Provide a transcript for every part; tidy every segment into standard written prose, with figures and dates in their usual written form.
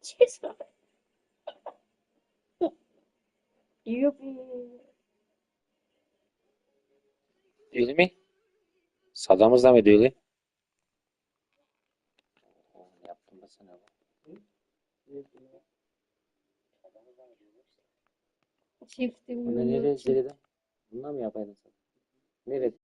Cheers, Muffin. Yuppie. Değil mi? Sadamız da mı değil? Yaptım da sana bu. Çiftim Bunu nereye ziride? Bundan mı yapaydın sen? Nerede?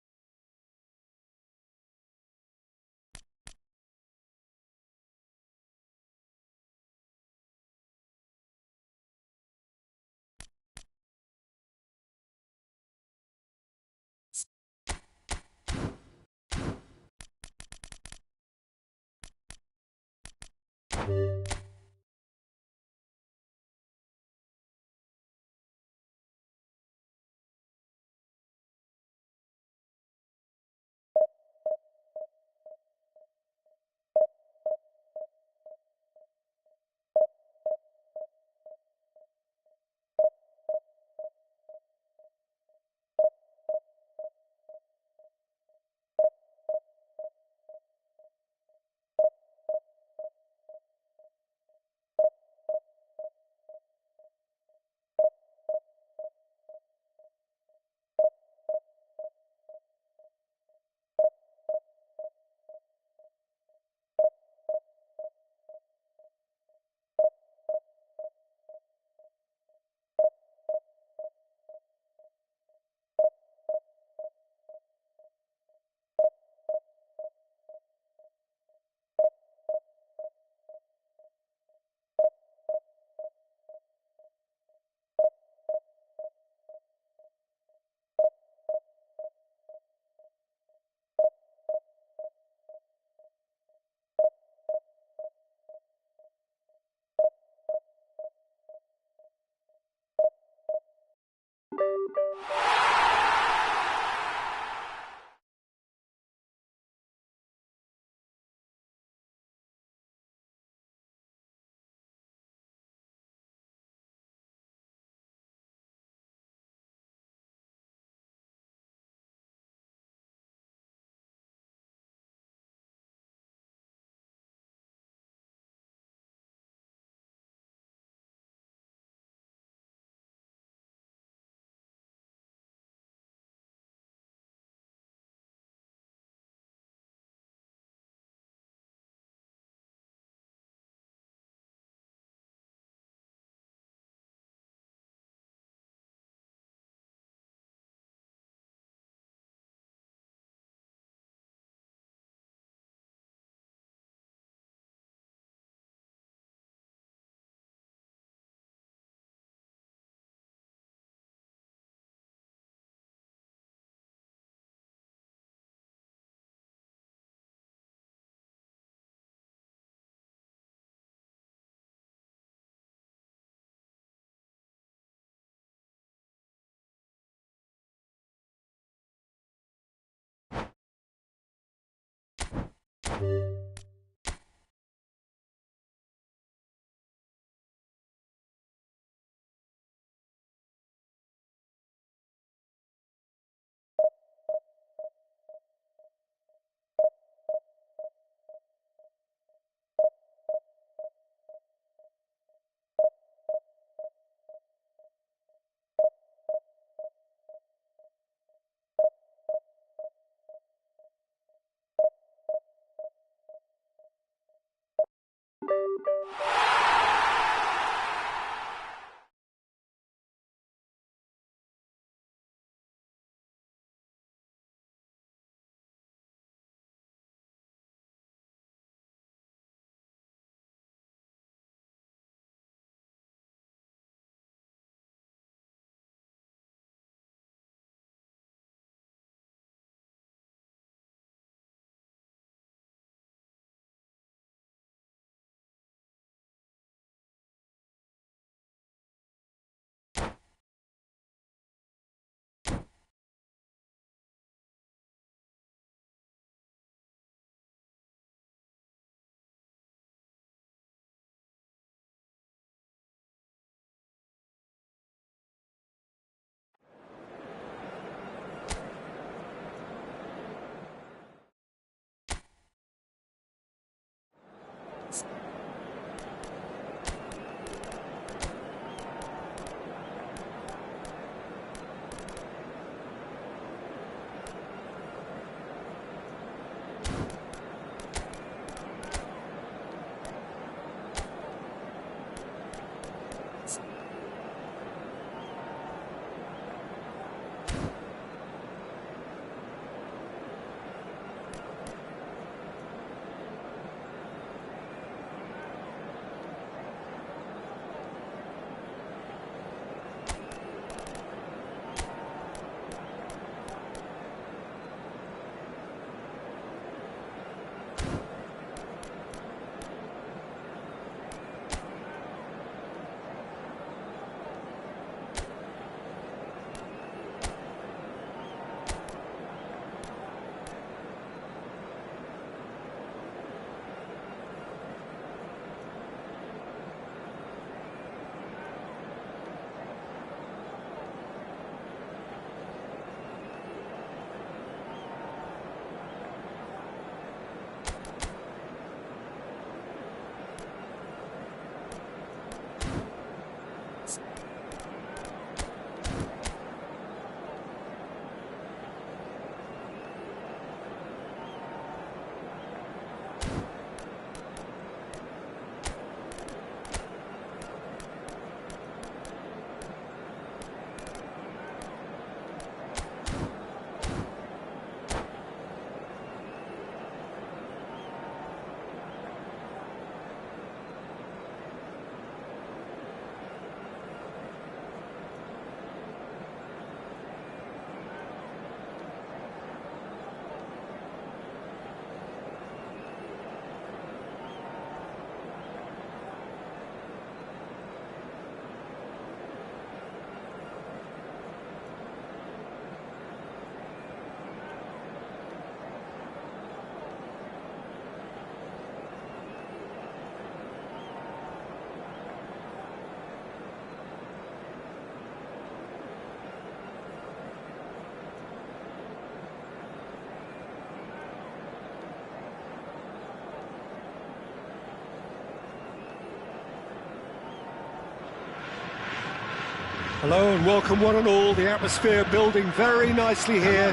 Hello and welcome one and all. The atmosphere building very nicely here.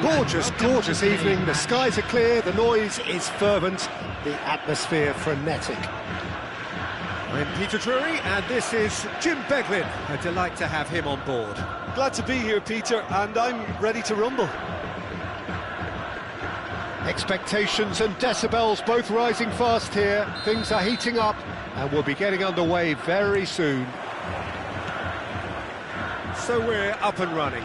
Gorgeous, gorgeous evening. The skies are clear, the noise is fervent, the atmosphere frenetic. I'm Peter Drury and this is Jim Beglin. A delight to have him on board. Glad to be here, Peter, and I'm ready to rumble. Expectations and decibels both rising fast here. Things are heating up and we'll be getting underway very soon. So we're up and running.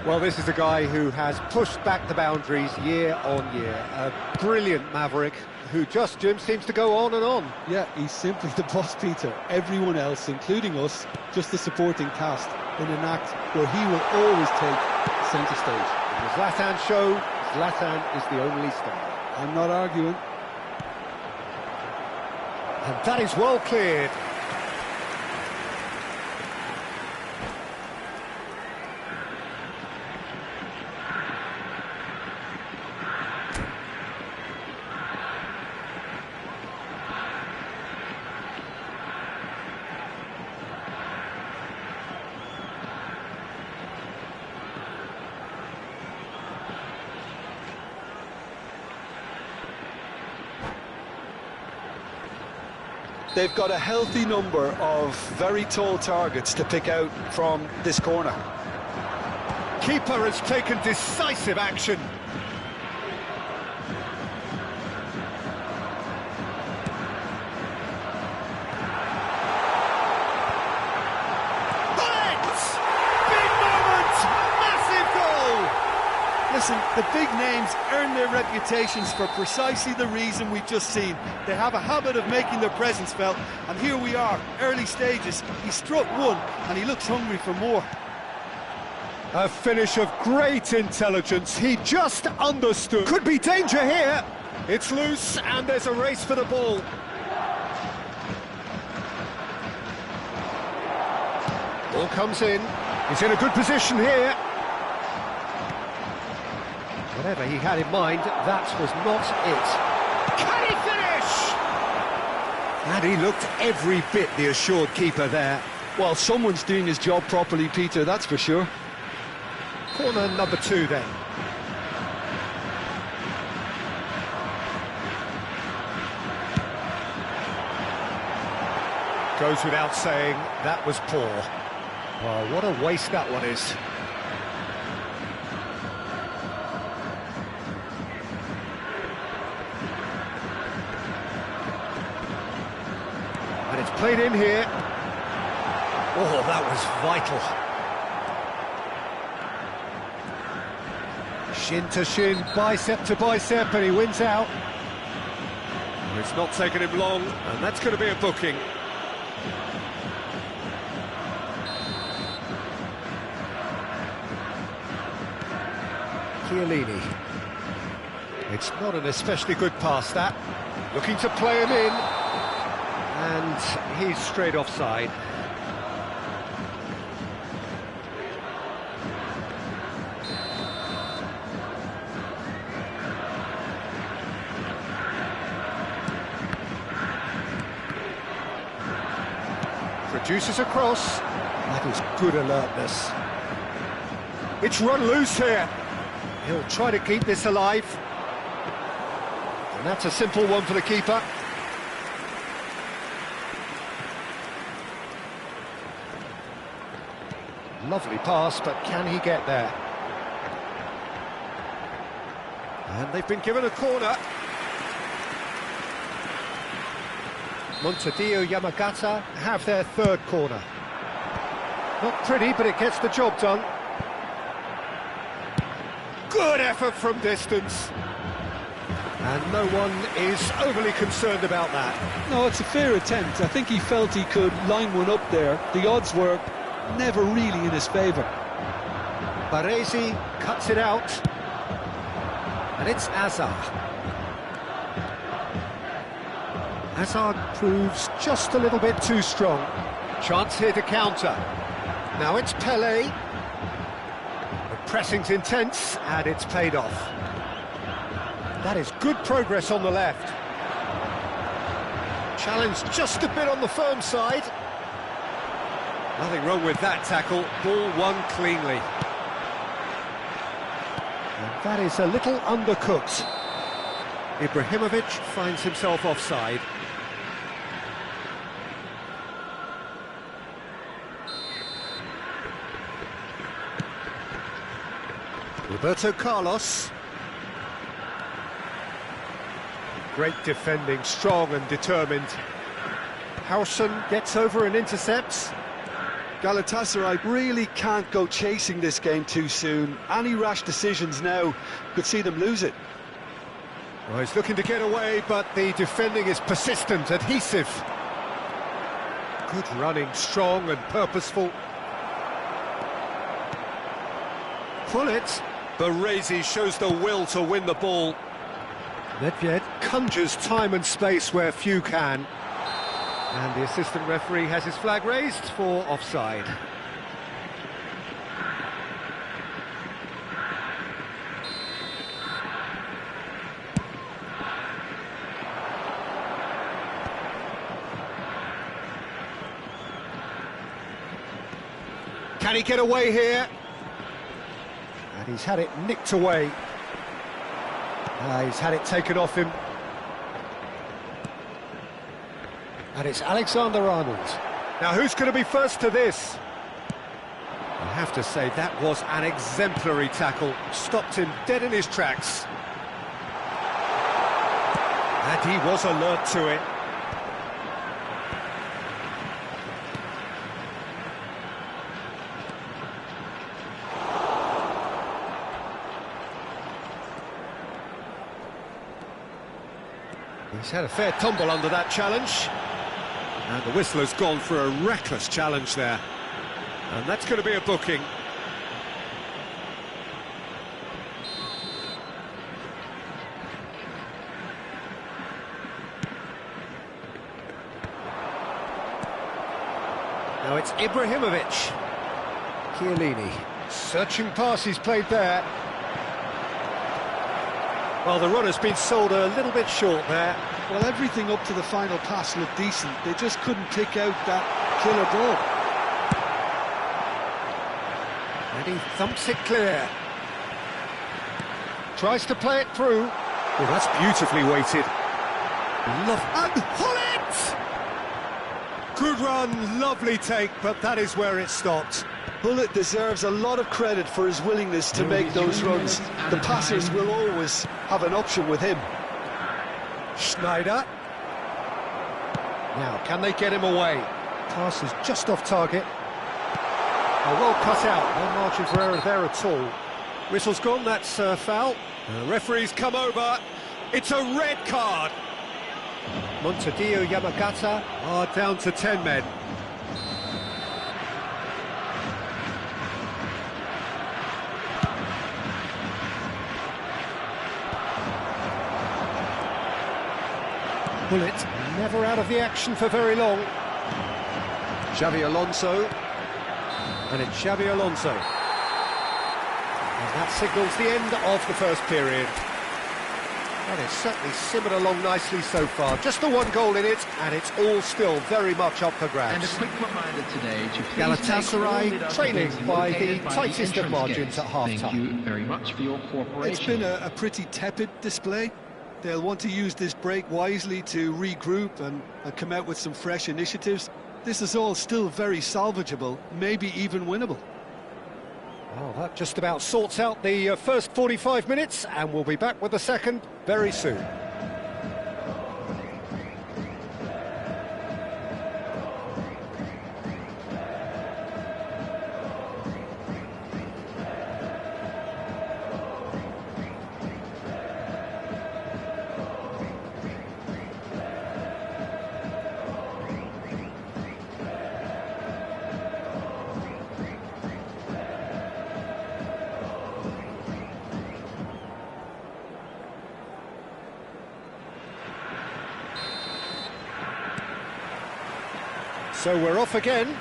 Well, this is a guy who has pushed back the boundaries year on year. A brilliant maverick who just, Jim, seems to go on and on. Yeah, he's simply the boss, Peter. Everyone else, including us, just a supporting cast in an act where he will always take centre stage. In the Zlatan show, Zlatan is the only star. I'm not arguing. And that is well cleared. They've got a healthy number of very tall targets to pick out from this corner. Keeper has taken decisive action. Listen, the big names earn their reputations for precisely the reason we've just seen. They have a habit of making their presence felt, and here we are, early stages. He struck one, and he looks hungry for more. A finish of great intelligence. He just understood. Could be danger here. It's loose, and there's a race for the ball. Ball comes in. He's in a good position here. Whatever he had in mind, that was not it. Can he finish? And he looked every bit the assured keeper there. Well, someone's doing his job properly, Peter, that's for sure. Corner number 2 then. Goes without saying, that was poor. Oh, what a waste that one is. And it's played in here. Oh, that was vital. Shin to shin, bicep to bicep, and he wins out. It's not taken him long, and that's going to be a booking. Chiellini. It's not an especially good pass, that. Looking to play him in. And he's straight offside. Produces a cross. That is good alertness. It's run loose here. He'll try to keep this alive. And that's a simple one for the keeper. Lovely pass, but can he get there? And they've been given a corner. Montedio Yamagata have their third corner. Not pretty, but it gets the job done. Good effort from distance. And no one is overly concerned about that. No, it's a fair attempt. I think he felt he could line one up there. The odds were never really in his favour. Baresi cuts it out. And it's Azar. Azar proves just a little bit too strong. Chance here to counter. Now it's Pelé. The pressing's intense, and it's paid off. That is good progress on the left. Challenge just a bit on the firm side. Nothing wrong with that tackle, ball won cleanly. And that is a little undercooked. Ibrahimovic finds himself offside. Roberto Carlos. Great defending, strong and determined. Howson gets over and intercepts. Galatasaray really can't go chasing this game too soon. Any rash decisions now could see them lose it. Well, he's looking to get away, but the defending is persistent, adhesive. Good running, strong and purposeful. Pull it. Baresi shows the will to win the ball. Nedved conjures time and space where few can. And the assistant referee has his flag raised for offside. Can he get away here? And he's had it nicked away. He's had it taken off him. And it's Alexander-Arnold. Now who's going to be first to this? I have to say that was an exemplary tackle. Stopped him dead in his tracks. And he was alert to it. He's had a fair tumble under that challenge. And the whistle has gone for a reckless challenge there. And that's going to be a booking. Now it's Ibrahimovic. Chiellini. Searching pass he's played there. Well, the run has been sold a little bit short there. Well, everything up to the final pass looked decent. They just couldn't pick out that killer ball. And he thumps it clear. Tries to play it through. Well, that's beautifully weighted. And pull it! Good run, lovely take, but that is where it stopped. Bullet deserves a lot of credit for his willingness to make those runs. The passers will always have an option with him. Schneider. Now, can they get him away? Pass is just off target. Oh, well cut out. No margin for error there at all. Whistle's gone, that's foul. The referee's come over. It's a red card. Montedio Yamagata are down to 10 men. Bullet never out of the action for very long. Xavi Alonso. And it's Xavi Alonso. And that signals the end of the first period. And it's certainly simmered along nicely so far. Just the one goal in it, and it's all still very much up for grabs. And a quick reminder today to Galatasaray trailing by the tightest of margins at half-time. Thank you very much for your cooperation. It's been a pretty tepid display. They'll want to use this break wisely to regroup and come out with some fresh initiatives. This is all still very salvageable, maybe even winnable. Well, that just about sorts out the first 45 minutes, and we'll be back with the second very soon. So we're off again.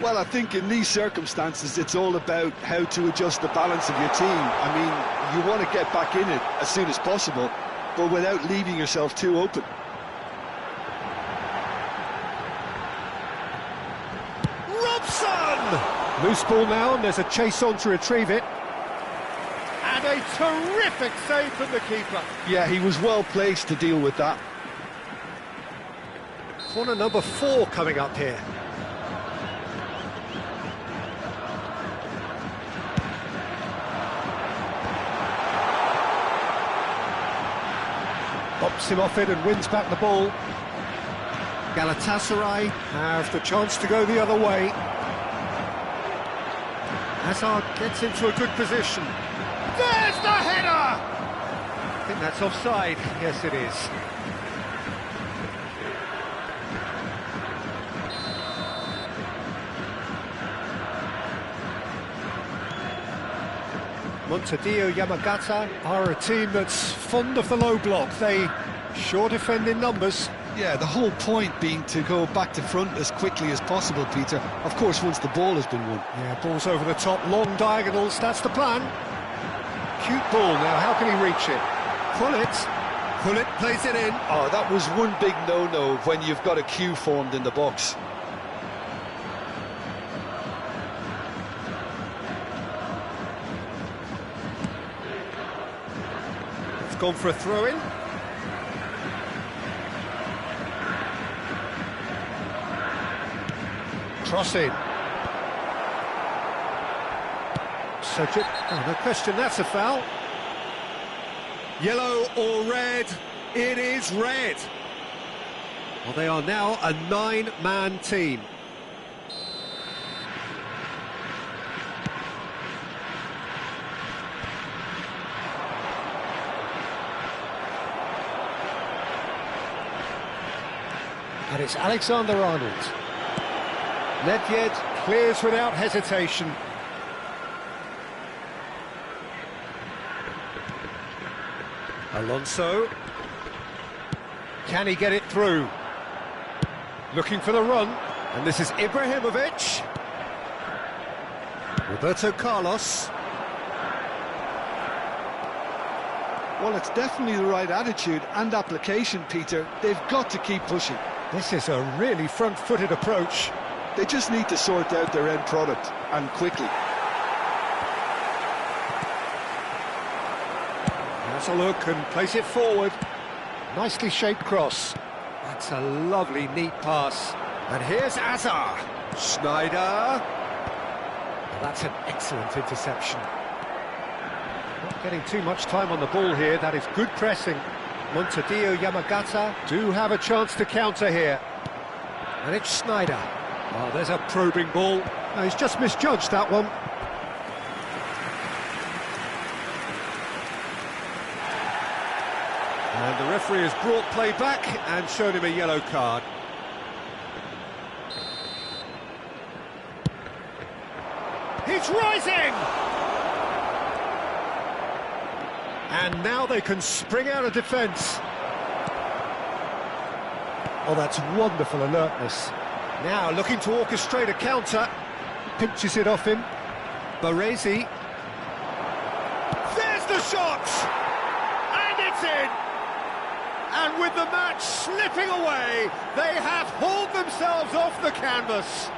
Well, I think in these circumstances, it's all about how to adjust the balance of your team. I mean, you want to get back in it as soon as possible, but without leaving yourself too open. Loose ball now, and there's a chase on to retrieve it. And a terrific save from the keeper. Yeah, he was well placed to deal with that. Corner number 4 coming up here. Bops him off it and wins back the ball. Galatasaray have the chance to go the other way. Hazard gets into a good position. There's the header! I think that's offside. Yes, it is. Montedio Yamagata are a team that's fond of the low block. They sure defend in numbers. Yeah, the whole point being to go back to front as quickly as possible, Peter. Of course, once the ball has been won. Yeah, ball's over the top, long diagonals, that's the plan. Cute ball now, how can he reach it? Pullet plays it in. Oh, that was one big no-no when you've got a queue formed in the box. It's gone for a throw-in. Cross in. Such it. Oh, no question, that's a foul. Yellow or red? It is red. Well, they are now a 9-man team. And it's Alexander-Arnold. Nedved clears without hesitation. Alonso. Can he get it through? Looking for the run. And this is Ibrahimovic. Roberto Carlos. Well, it's definitely the right attitude and application, Peter. They've got to keep pushing. This is a really front-footed approach. They just need to sort out their end product, and quickly. Has a look and place it forward. Nicely shaped cross. That's a lovely, neat pass. And here's Azar. Schneider. That's an excellent interception. Not getting too much time on the ball here. That is good pressing. Montedio Yamagata do have a chance to counter here. And it's Schneider. Oh, there's a probing ball. No, he's just misjudged that one. And the referee has brought play back and shown him a yellow card. He's rising! And now they can spring out of defence. Oh, that's wonderful alertness. Now looking to orchestrate a counter. Pinches it off him. Baresi. There's the shot! And it's in! And with the match slipping away, they have hauled themselves off the canvas.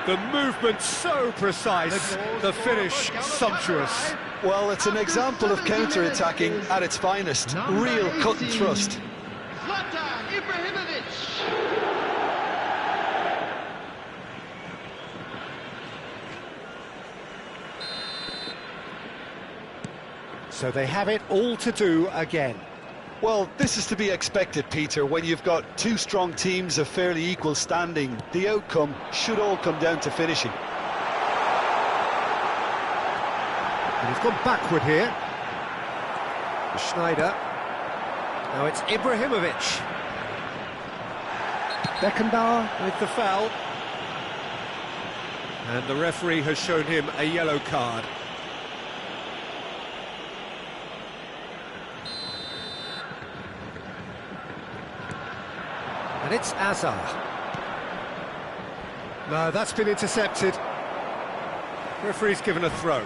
The movement so precise, the finish sumptuous. Well, it's an example of counter-attacking at its finest. Real cut and thrust. So they have it all to do again. Well, this is to be expected, Peter. When you've got two strong teams of fairly equal standing, the outcome should all come down to finishing. And he's gone backward here. Schneider. Now it's Ibrahimovic. Beckenbauer with the foul. And the referee has shown him a yellow card. And it's Azar. No, that's been intercepted. Referee's given a throw.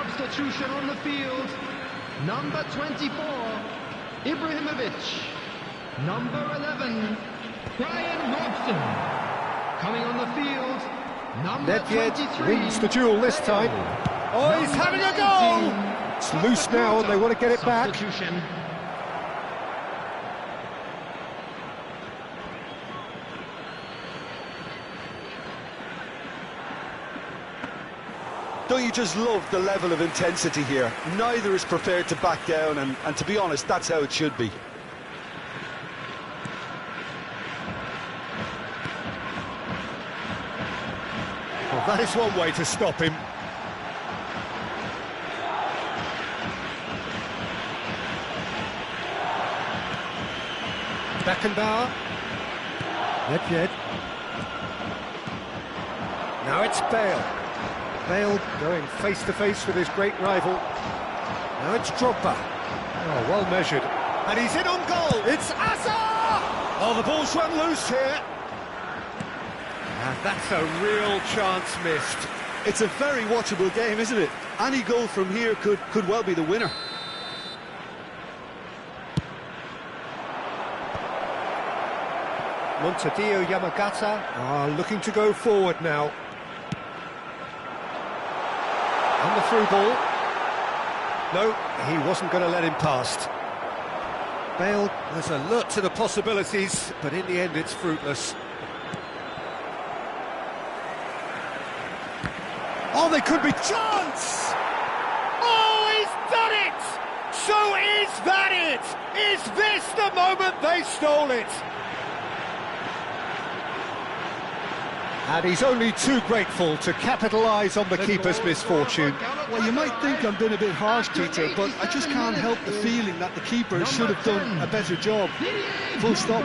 substitution on the field. Number 24, Ibrahimovic. Number 11, Brian Robson. Coming on the field, number Nedved 23. wins the duel this time. Oh, he's having a go! It's loose now and they want to get it back. Substitution. Don't you just love the level of intensity here? Neither is prepared to back down, and to be honest, that's how it should be. Well, that is one way to stop him. Beckenbauer. Nedved. Now it's Bale. Bale going face-to-face with his great rival. Now it's Drogba. Oh, well measured. And he's in on goal. It's Asa! Oh, the ball's run loose here. And that's a real chance missed. It's a very watchable game, isn't it? Any goal from here could well be the winner. Montedio Yamagata are looking to go forward now. And the through ball. No, he wasn't going to let him past. Bale has alert to the possibilities, but in the end it's fruitless. Oh, they could be chance! Oh, he's done it! So is that it? Is this the moment they stole it? And he's only too grateful to capitalise on the keeper's misfortune. Well, you might think I'm being a bit harsh, Peter, but I just can't help the feeling that the keeper should have done a better job. Full stop.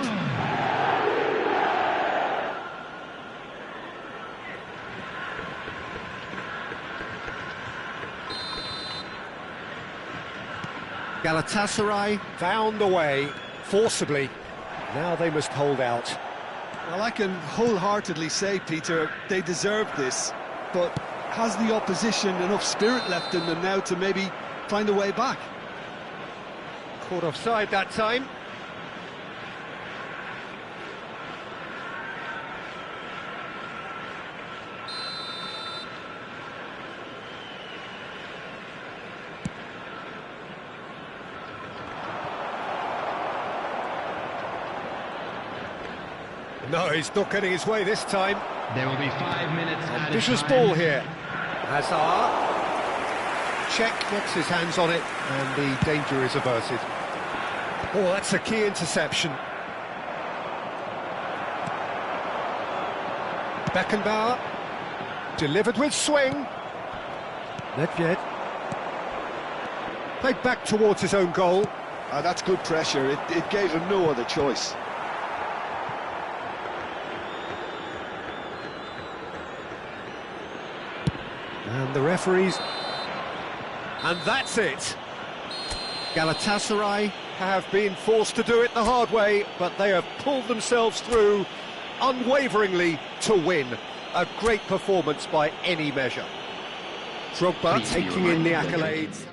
Galatasaray found a way, forcibly. Now they must hold out. Well, I can wholeheartedly say, Peter, they deserve this, but has the opposition enough spirit left in them now to maybe find a way back? Caught offside that time. No, he's not getting his way this time. There will be 5 minutes added Vicious time. ball here. Hazard. Check gets his hands on it, and the danger is averted. Oh, that's a key interception. Beckenbauer. Delivered with swing. Nedved. Played back towards his own goal. That's good pressure. It gave him no other choice. And the referees... And that's it! Galatasaray have been forced to do it the hard way, but they have pulled themselves through unwaveringly to win. A great performance by any measure. Drogba taking in the accolades.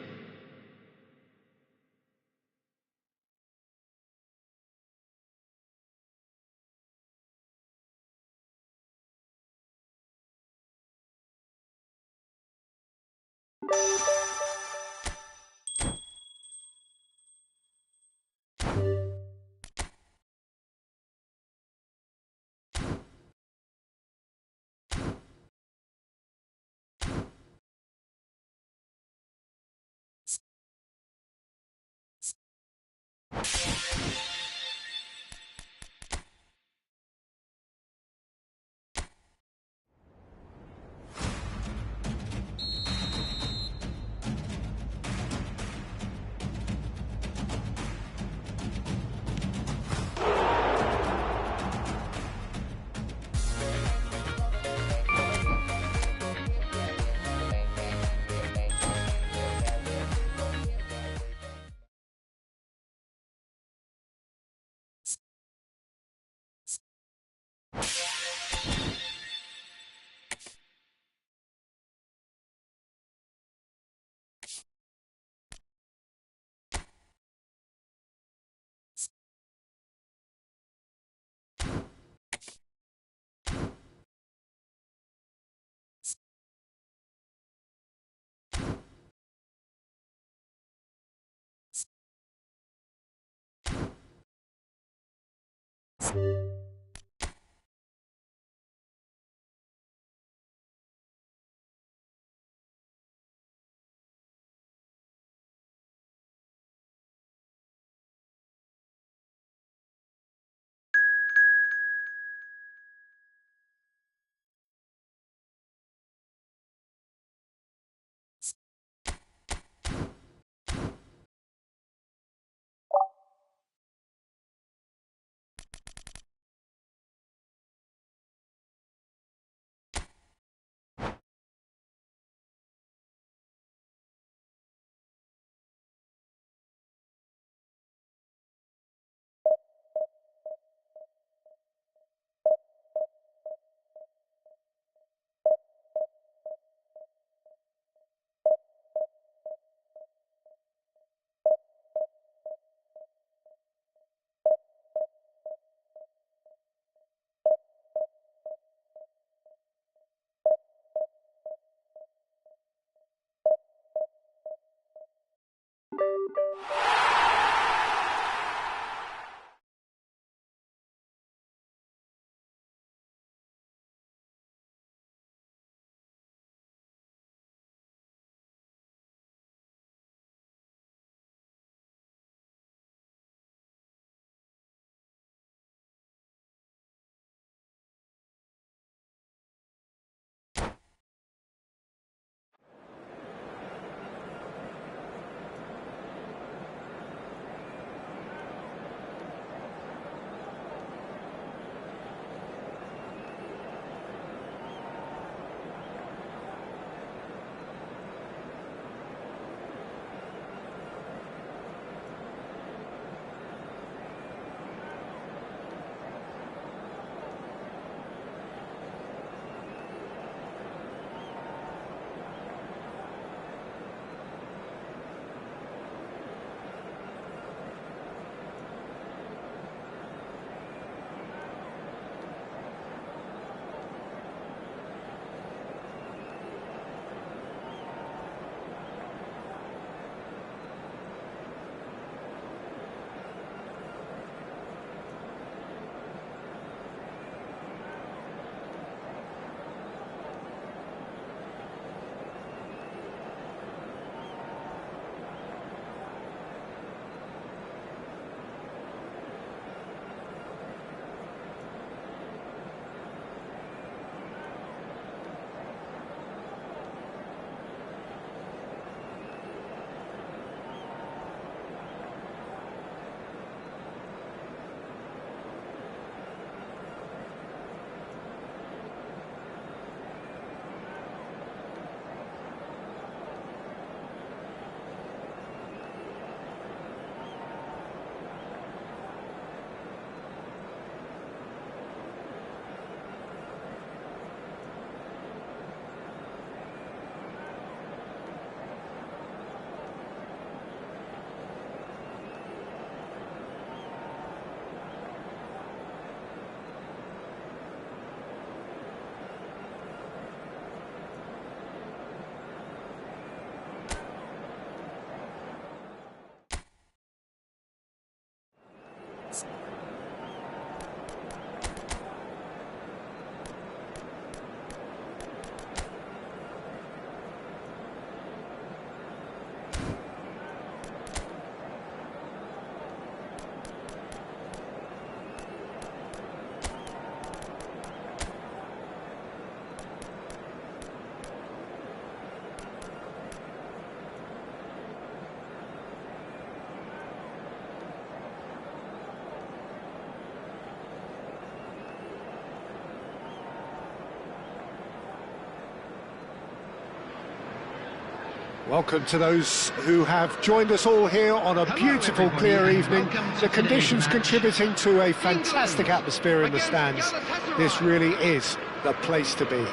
Welcome to those who have joined us all here on a beautiful, clear evening. The conditions contributing to a fantastic atmosphere in the stands. This really is the place to be.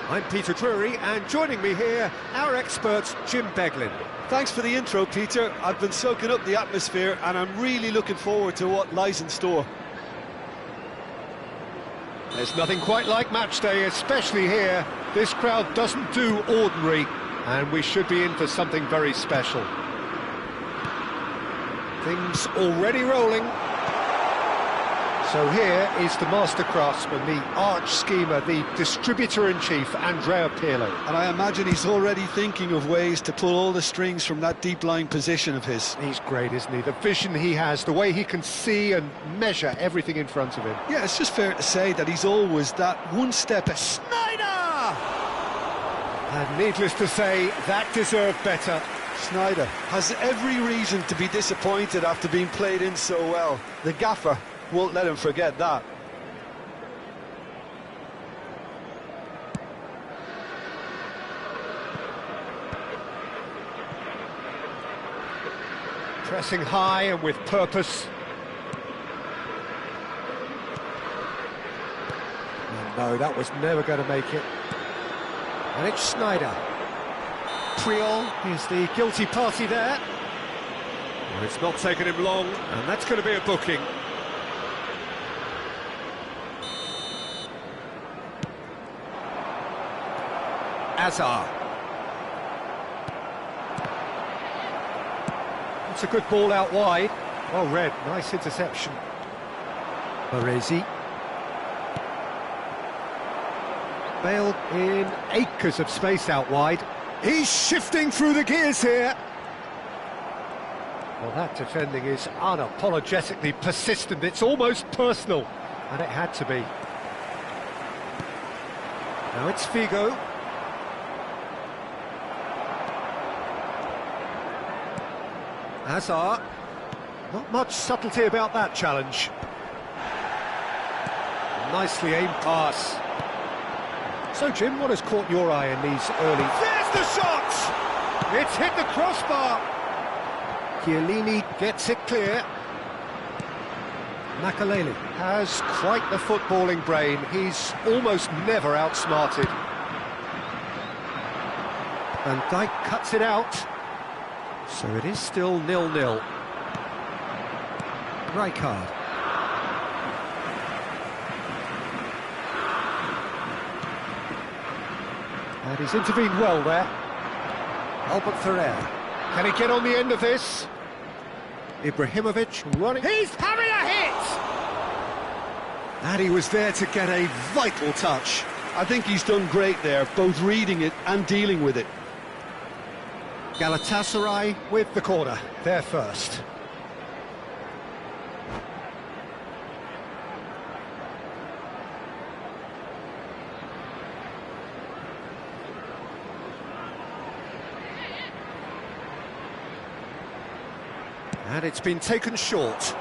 I'm Peter Drury, and joining me here, our expert, Jim Beglin. Thanks for the intro, Peter. I've been soaking up the atmosphere, and I'm really looking forward to what lies in store. There's nothing quite like match day, especially here. This crowd doesn't do ordinary, and we should be in for something very special. Things already rolling. So here is the master craftsman, the arch schemer, the distributor-in-chief, Andrea Pirlo. And I imagine he's already thinking of ways to pull all the strings from that deep-lying position of his. He's great, isn't he? The vision he has, the way he can see and measure everything in front of him. Yeah, it's just fair to say that he's always that one step ahead. Snyder! And needless to say, that deserved better. Snyder has every reason to be disappointed after being played in so well. The gaffer won't let him forget that. Pressing high and with purpose. And no, that was never going to make it. And it's Snyder. Priol is the guilty party there. Well, it's not taken him long, and that's going to be a booking. Azar. It's a good ball out wide. Well read, nice interception. Baresi. Bale in acres of space out wide. He's shifting through the gears here. Well, that defending is unapologetically persistent. It's almost personal, and it had to be. Now it's Figo. Hazard. Not much subtlety about that challenge. Nicely aimed pass. So, Jim, what has caught your eye in these early... There's the shot! It's hit the crossbar. Chiellini gets it clear. Makaleli has quite the footballing brain. He's almost never outsmarted. Van Dijk cuts it out. So it is still 0-0. Rijkaard. And he's intervened well there. Albert Ferrer. Can he get on the end of this? Ibrahimovic running. He's having a hit! And he was there to get a vital touch. I think he's done great there, both reading it and dealing with it. Galatasaray with the corner, there first. And it's been taken short.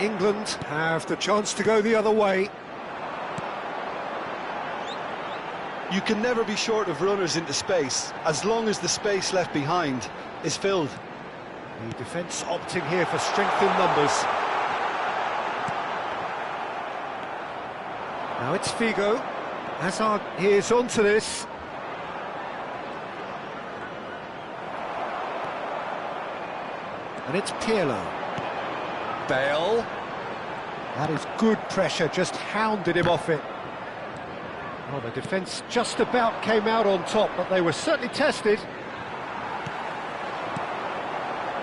England have the chance to go the other way. You can never be short of runners into space, as long as the space left behind is filled. The defence opting here for strength in numbers. Now it's Figo. Hazard is onto this. And it's Pirlo. Bale. That is good pressure, just hounded him off it. Well, the defence just about came out on top, but they were certainly tested.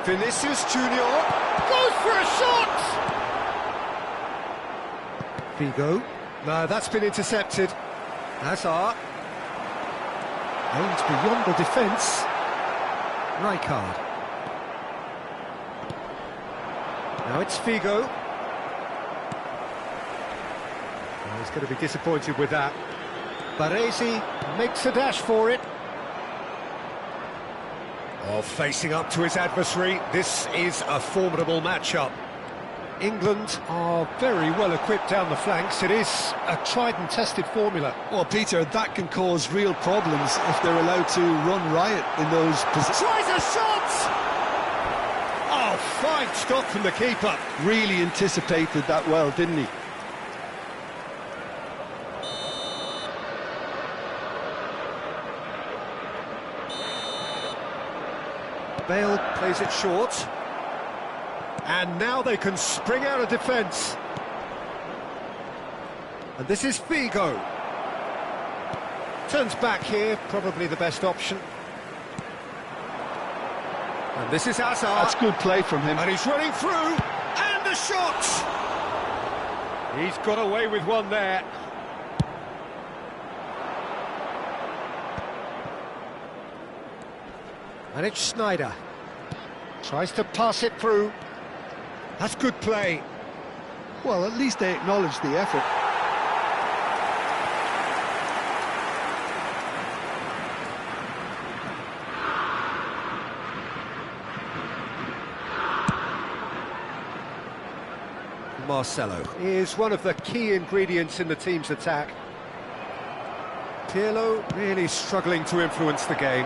Vinicius Junior goes for a shot! Figo. No, that's been intercepted. Hazard. Aims beyond the defence. Rijkaard. Now it's Figo. Oh, he's going to be disappointed with that. Baresi makes a dash for it. Oh, facing up to his adversary, this is a formidable matchup. England are very well equipped down the flanks. It is a tried and tested formula. Well, Peter, that can cause real problems if they're allowed to run riot in those positions. Tries a shot! Oh, fine stop from the keeper. Really anticipated that well, didn't he? Bale plays it short. And now they can spring out of defence. And this is Figo. Turns back here, probably the best option. And this is Hazard. That's good play from him. And he's running through. And a shot! He's got away with one there. And it's Snyder. Tries to pass it through. That's good play. Well, at least they acknowledge the effort. Marcelo is one of the key ingredients in the team's attack. Pirlo really struggling to influence the game.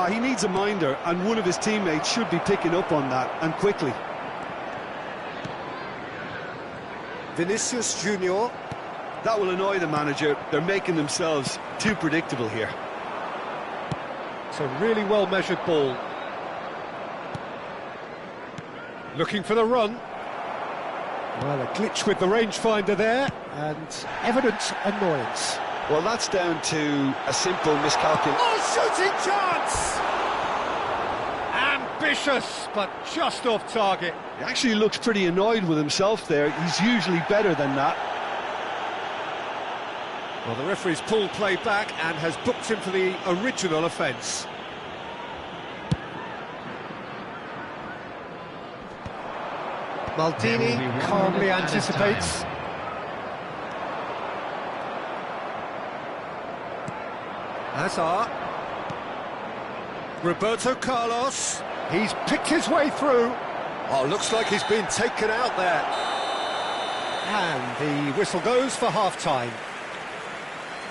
He needs a minder, and one of his teammates should be picking up on that, and quickly. Vinicius Junior. That will annoy the manager. They're making themselves too predictable here. It's a really well-measured ball. Looking for the run. Well, a glitch with the rangefinder there, and evident annoyance. Well, that's down to a simple miscalculation. Oh, shooting chance! Ambitious, but just off target. He actually looks pretty annoyed with himself there. He's usually better than that. Well, the referee's pulled play back and has booked him for the original offence. Maldini calmly anticipates. Hazard. Roberto Carlos. He's picked his way through. Oh, looks like he's been taken out there. And the whistle goes for half-time.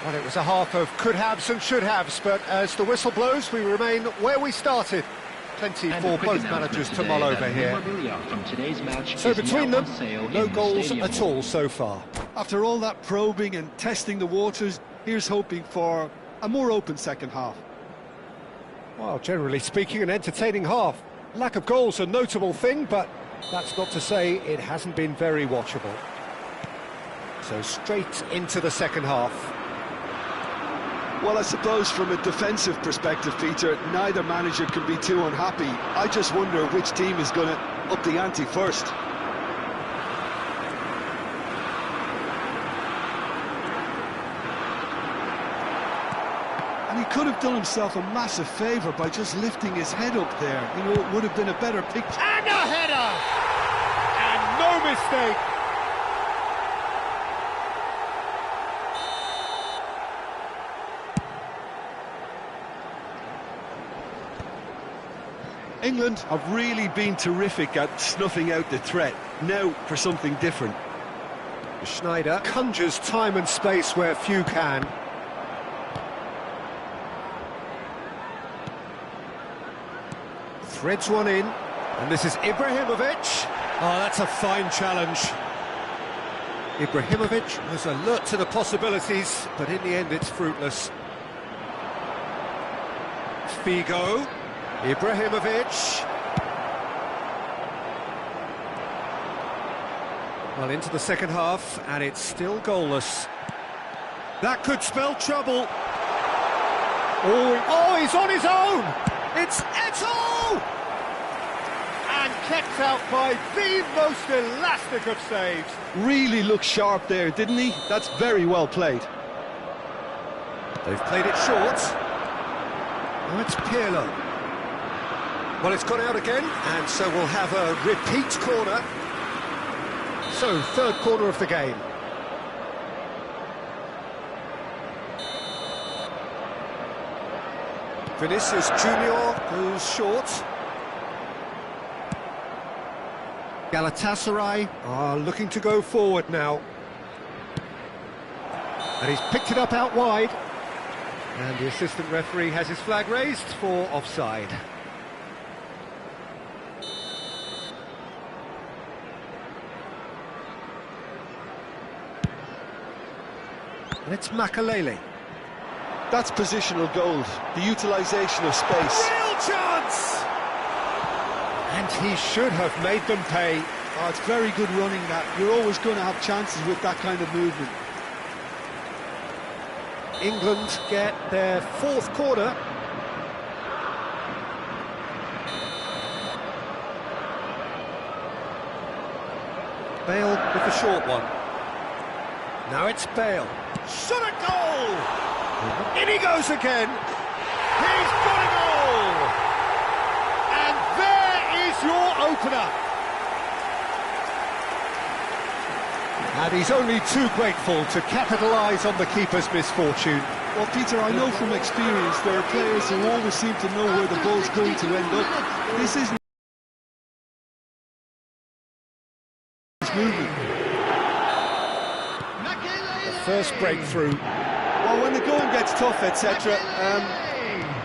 Well, it was a half of could-haves and should-haves, but as the whistle blows, we remain where we started. Plenty for both managers to mull over here. So between them, no goals at all so far. After all that probing and testing the waters, here's hoping for a more open second half. Well, generally speaking, an entertaining half. Lack of goals a notable thing, but that's not to say it hasn't been very watchable. So straight into the second half. Well, I suppose from a defensive perspective, Peter, neither manager can be too unhappy. I just wonder which team is going to up the ante first. And he could have done himself a massive favour by just lifting his head up there. You know, it would have been a better picture. And a header! And no mistake! England have really been terrific at snuffing out the threat. Now for something different. Schneider conjures time and space where few can. Threads one in, and this is Ibrahimovic. Oh, that's a fine challenge. Ibrahimovic was alert to the possibilities, but in the end it's fruitless. Figo. Ibrahimovic. Well, into the second half, and it's still goalless. That could spell trouble. Oh, he's on his own! It's Eto'o! And kept out by the most elastic of saves. Really looked sharp there, didn't he? That's very well played. They've played it short. Now it's Pirlo. Well, it's gone out again, and so we'll have a repeat corner. So, third corner of the game. Vinicius Junior goes short. Galatasaray are looking to go forward now. And he's picked it up out wide. And the assistant referee has his flag raised for offside. And it's Makalele. That's positional gold, the utilisation of space. Real chance! And he should have made them pay. Oh, it's very good running that. You're always going to have chances with that kind of movement. England get their fourth corner. Bale with the short one. Now it's Bale. Shot a goal! In he goes again. He's got a goal! And there is your opener. And he's only too grateful to capitalise on the keeper's misfortune. Well, Peter, I know from experience there are players who always seem to know where the ball's going to end up. This isn't movement. The first breakthrough. Well, when the going gets tough, etc.,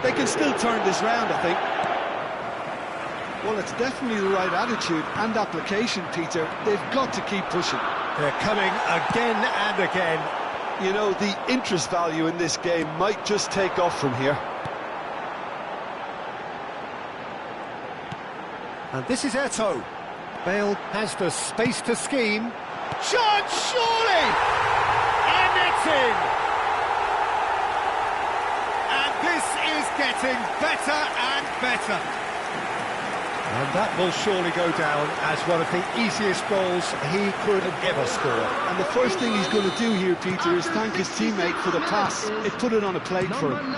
they can still turn this round, I think. Well, it's definitely the right attitude and application, Peter. They've got to keep pushing. They're coming again and again. You know, the interest value in this game might just take off from here. And this is Eto'o. Bale has the space to scheme. Chance, surely! And it's in! And this is getting better and better. And that will surely go down as one of the easiest goals he could ever score. And the first thing he's going to do here, Peter, is thank his teammate for the pass. It put it on a plate for him.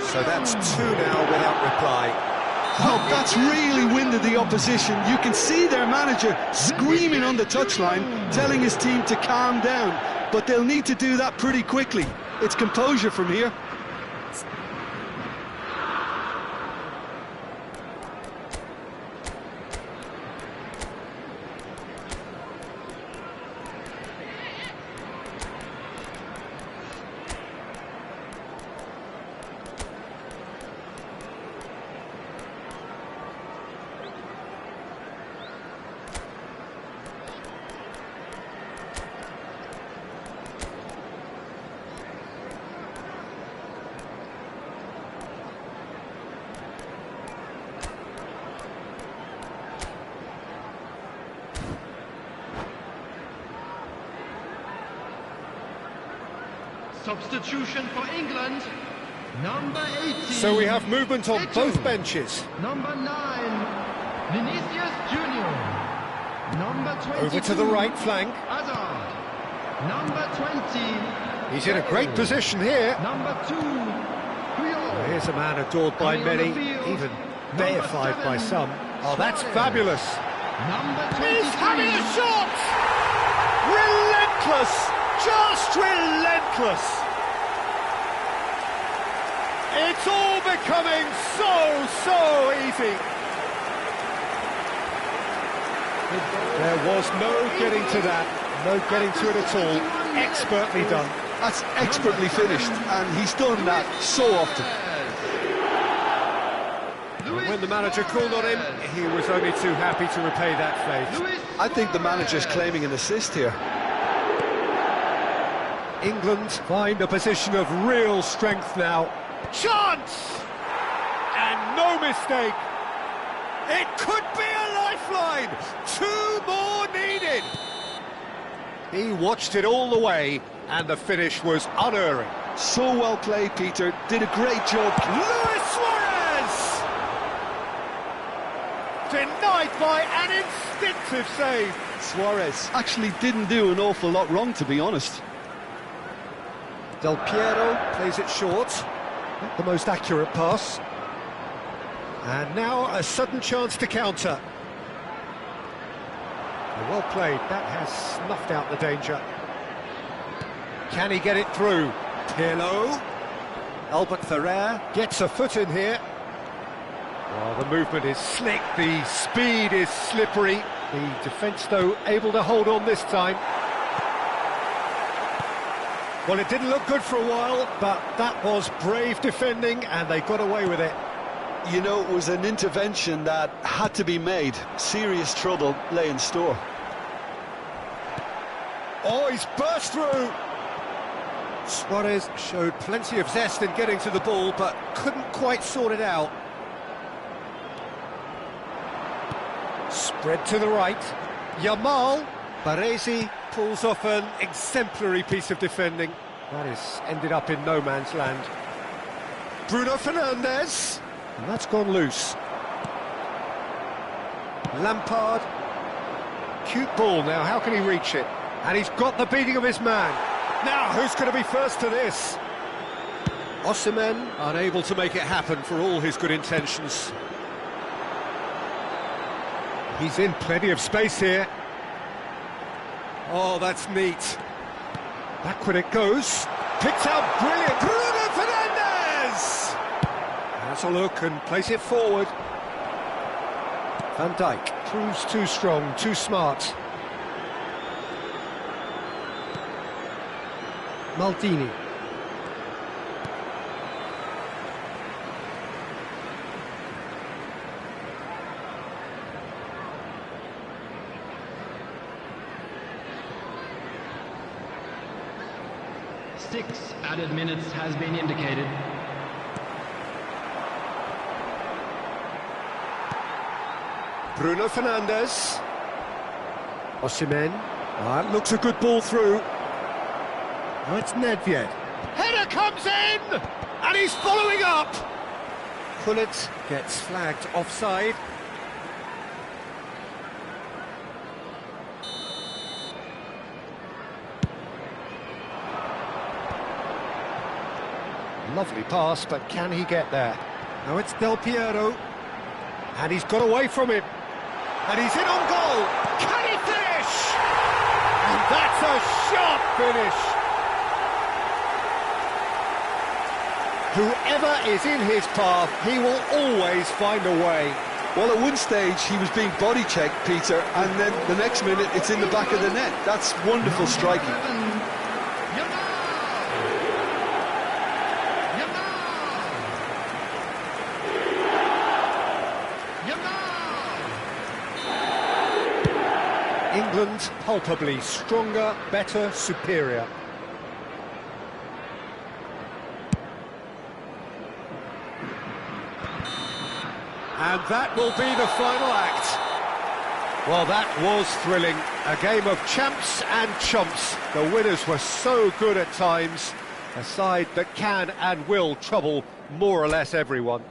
So that's 2 now without reply. Oh, that's really winded the opposition. You can see their manager screaming on the touchline, telling his team to calm down. But they'll need to do that pretty quickly. It's composure from here. Substitution for England, number 18. So we have movement on both benches. Number 9, Vinicius Junior. Number 22. Over to the right flank. Hazard. Number 20. He's in a great position here. Number 2, Puyol. Here's a man adored by many, even deified by some. Oh, that's fabulous. Number 23. He's having a shot! Relentless! Just relentless! It's all becoming so easy. There was no getting to that, no getting to it at all. Expertly done. That's expertly finished, and he's done that so often. And when the manager called on him, he was only too happy to repay that faith. I think the manager's claiming an assist here. England find a position of real strength now. Chance! And no mistake. It could be a lifeline. 2 more needed. He watched it all the way, and the finish was unerring. So well played, Peter. Did a great job. Luis Suarez! Denied by an instinctive save. Suarez actually didn't do an awful lot wrong, to be honest. Del Piero plays it short. Not the most accurate pass. And now a sudden chance to counter. Well played, that has snuffed out the danger. Can he get it through? Pirlo. Albert Ferrer gets a foot in here. Oh, the movement is slick, the speed is slippery. The defence, though, able to hold on this time. Well, it didn't look good for a while, but that was brave defending, and they got away with it. You know, it was an intervention that had to be made. Serious trouble lay in store. Oh, he's burst through! Suarez showed plenty of zest in getting to the ball, but couldn't quite sort it out. Spread to the right. Yamal. Baresi pulls off an exemplary piece of defending. That has ended up in no man's land. Bruno Fernandes. And that's gone loose. Lampard. cute ball now, how can he reach it? And he's got the beating of his man. Now, who's going to be first to this? Osimhen unable to make it happen for all his good intentions. He's in plenty of space here. Oh, that's neat. Backward it goes. Picked out brilliant. Bruno Fernandes! Has a look and plays it forward. Van Dijk proves too strong, too smart. Maldini. Six added minutes has been indicated. Bruno Fernandes. Osimhen. That looks a good ball through. Now it's Nedved. Header comes in! And he's following up! Pullet gets flagged offside. Lovely pass, but can he get there? Now it's Del Piero. And he's got away from him. And he's in on goal. Can he finish? And that's a sharp finish. Whoever is in his path, he will always find a way. Well, at one stage he was being body checked, Peter, and then the next minute it's in the back of the net. That's wonderful striking. England palpably stronger, better, superior. And that will be the final act. Well, that was thrilling. A game of champs and chumps. The winners were so good at times. A side that can and will trouble more or less everyone.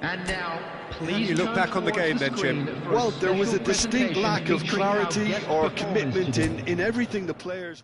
And now, please. How do you look back on the game then, Jim? Well, there was a distinct lack of clarity or commitment in everything the players...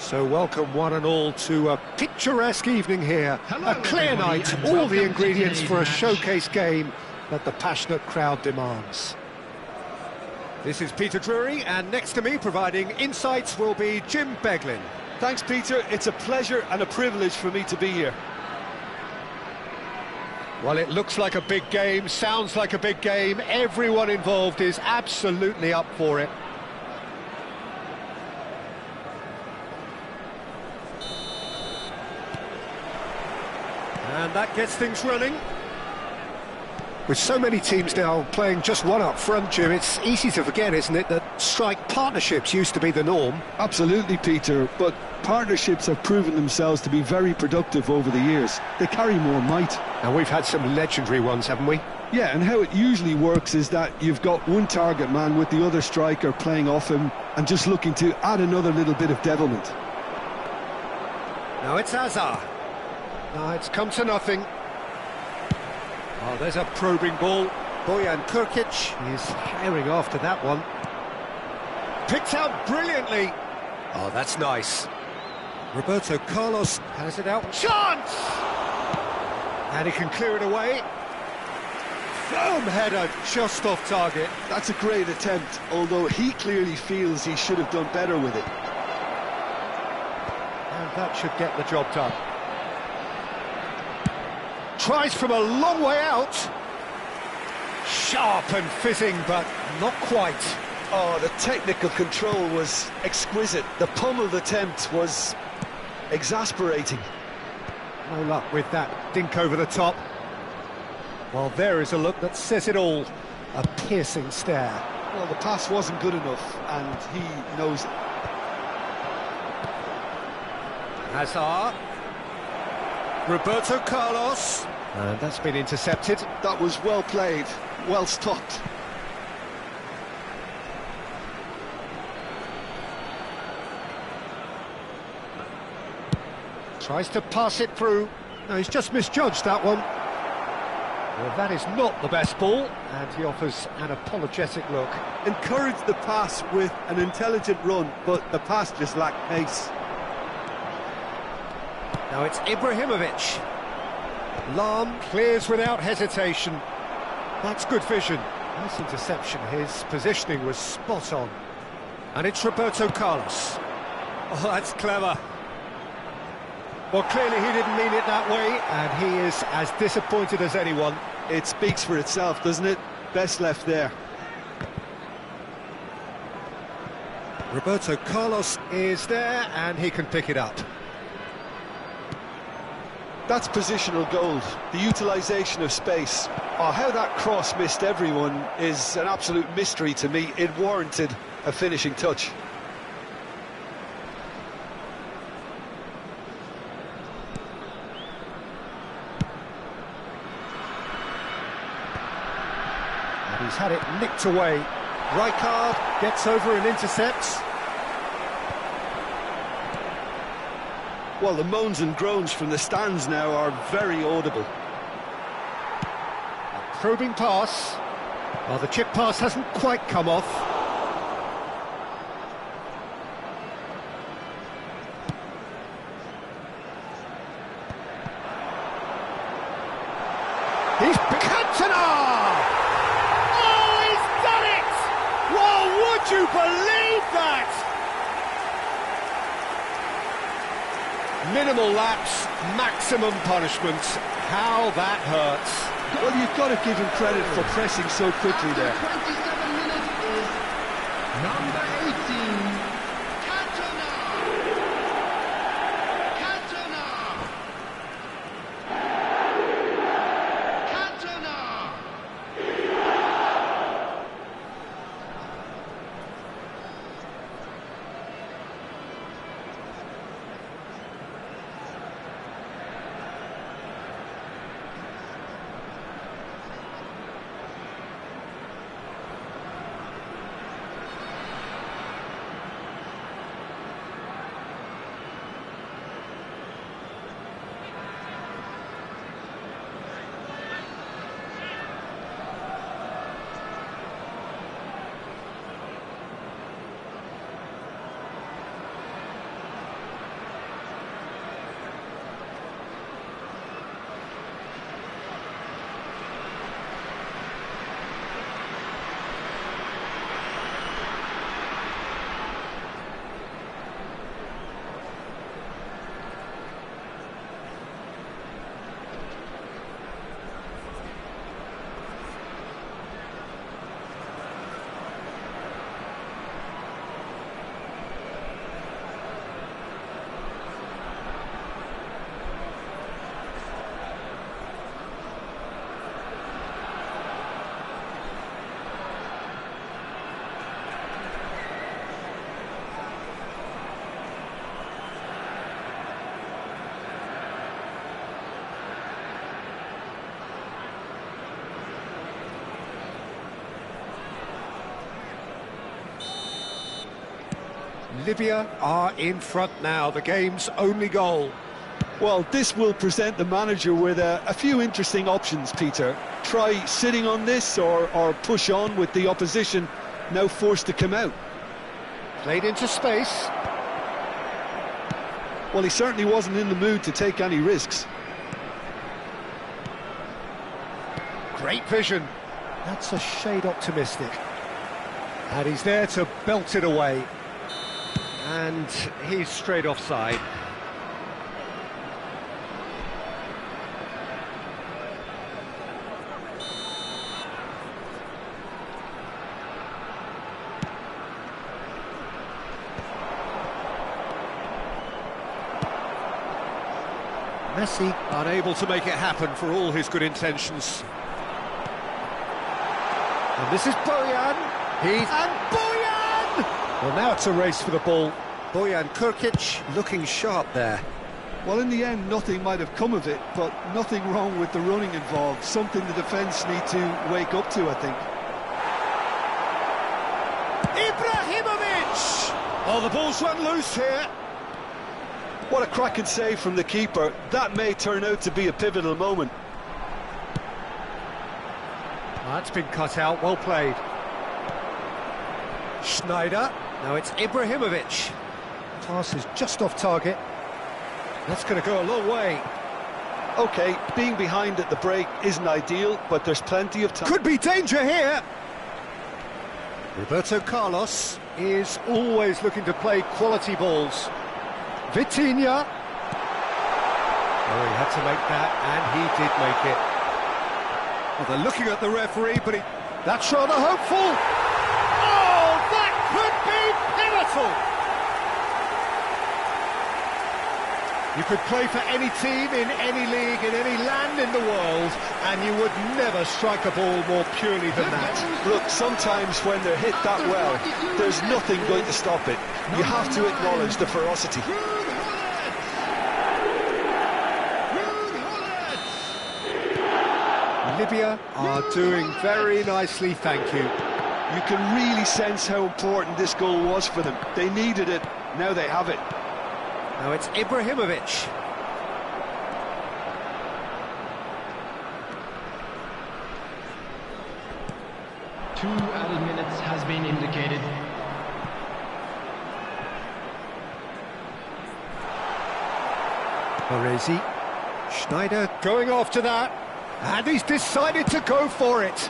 So welcome one and all to a picturesque evening here. Hello, A clear everybody, night, and all welcome the to ingredients today's for a match. showcase game that the passionate crowd demands. This is Peter Drury, and next to me providing insights will be Jim Beglin. Thanks, Peter. It's a pleasure and a privilege for me to be here. Well, it looks like a big game, sounds like a big game. Everyone involved is absolutely up for it. And that gets things running. With so many teams now playing just one up front, Jim, it's easy to forget, isn't it, that strike partnerships used to be the norm. Absolutely, Peter, but partnerships have proven themselves to be very productive over the years. They carry more might. And we've had some legendary ones, haven't we? Yeah, and how it usually works is that you've got one target man with the other striker playing off him and just looking to add another little bit of devilment. Now it's Azar. Now it's come to nothing. Oh, there's a probing ball. Bojan Kurkic is herring after that one. Picked out brilliantly. Oh, that's nice. Roberto Carlos has it out. Chance! And he can clear it away. Firm header just off target. That's a great attempt, although he clearly feels he should have done better with it. And that should get the job done. Tries from a long way out. Sharp and fizzing, but not quite. Oh, the technical control was exquisite. The pummeled attempt was exasperating. No luck with that dink over the top. Well, there is a look that says it all. A piercing stare. Well, the pass wasn't good enough, and he knows it. Hazard. Roberto Carlos. And that's been intercepted. That was well played, well stopped. Tries to pass it through. No, he's just misjudged that one. Well, that is not the best ball, and he offers an apologetic look. Encouraged the pass with an intelligent run, but the pass just lacked pace. Now it's Ibrahimovic. Lam clears without hesitation. That's good vision. Nice interception. His positioning was spot on. And it's Roberto Carlos. Oh, that's clever. Well, clearly he didn't mean it that way, and he is as disappointed as anyone. It speaks for itself, doesn't it? Best left there. Roberto Carlos is there, and he can pick it up. That's positional gold, the utilisation of space. Oh, how that cross missed everyone is an absolute mystery to me. It warranted a finishing touch. And he's had it nicked away. Rijkaard gets over and intercepts. Well, the moans and groans from the stands now are very audible. A probing pass. Well, the chip pass hasn't quite come off. He's Cantona! Oh, he's done it! Well, would you believe that? Minimal lapse, maximum punishment. How that hurts. Well, you've got to give him credit for pressing so quickly there. 27 minutes is number 18, Cantona. Cantona. Cantona. Libya are in front now, the game's only goal. Well, this will present the manager with a few interesting options, Peter. Try sitting on this or push on with the opposition now forced to come out. Played into space. Well, he certainly wasn't in the mood to take any risks. Great vision. That's a shade optimistic. And he's there to belt it away. And he's straight offside. Messi unable to make it happen for all his good intentions. And this is Bojan. And Bojan! Well, now it's a race for the ball. Bojan Kurkic looking sharp there. Well, in the end, nothing might have come of it, but nothing wrong with the running involved. Something the defence need to wake up to, I think. Ibrahimovic! Oh, the ball's run loose here. What a cracking save from the keeper. That may turn out to be a pivotal moment. That's been cut out, well played. Schneider, now it's Ibrahimovic. Pass is just off target. That's going to go a long way. OK, being behind at the break isn't ideal, but there's plenty of time. Could be danger here. Roberto Carlos is always looking to play quality balls. Vitinha. Oh, he had to make that, and he did make it. Well, they're looking at the referee, but that's rather hopeful. Oh, that could be pivotal. You could play for any team, in any league, in any land in the world, and you would never strike a ball more purely than that. Look, sometimes when they're hit that well, there's nothing going to stop it. You have to acknowledge the ferocity. Libya are doing very nicely, thank you. You can really sense how important this goal was for them. They needed it, now they have it. Now it's Ibrahimovic. Two added minutes has been indicated. Baresi. Schneider going after that. And he's decided to go for it.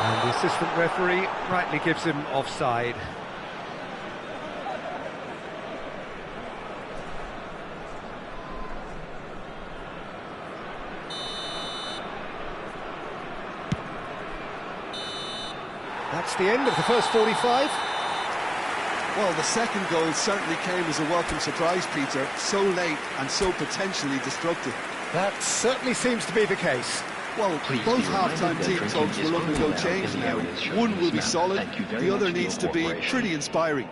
And the assistant referee rightly gives him offside. That's the end of the first 45. Well, the second goal certainly came as a welcome surprise, Peter. So late and so potentially destructive. That certainly seems to be the case. Well, both half-time team talks will undergo change now. One will be solid, the other needs to be pretty inspiring.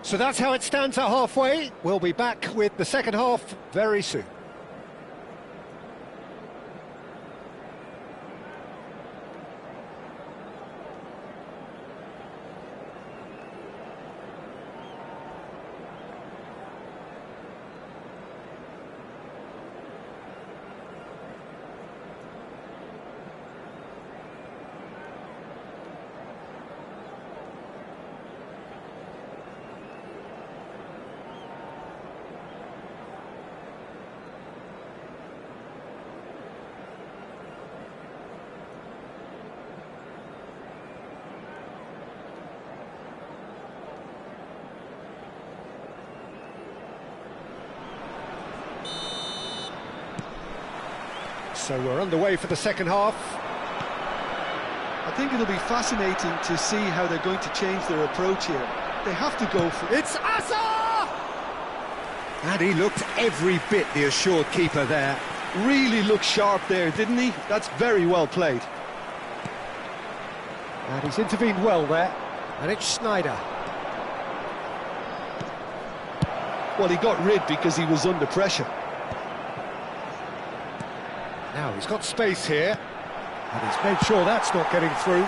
So that's how it stands at halfway. We'll be back with the second half very soon. So we're underway for the second half. I think it'll be fascinating to see how they're going to change their approach here. They have to go for it. It's Asa! And he looked every bit the assured keeper there. Really looked sharp there, didn't he? That's very well played. And he's intervened well there. And it's Schneider. Well, he got rid because he was under pressure. Now he's got space here, and he's made sure that's not getting through.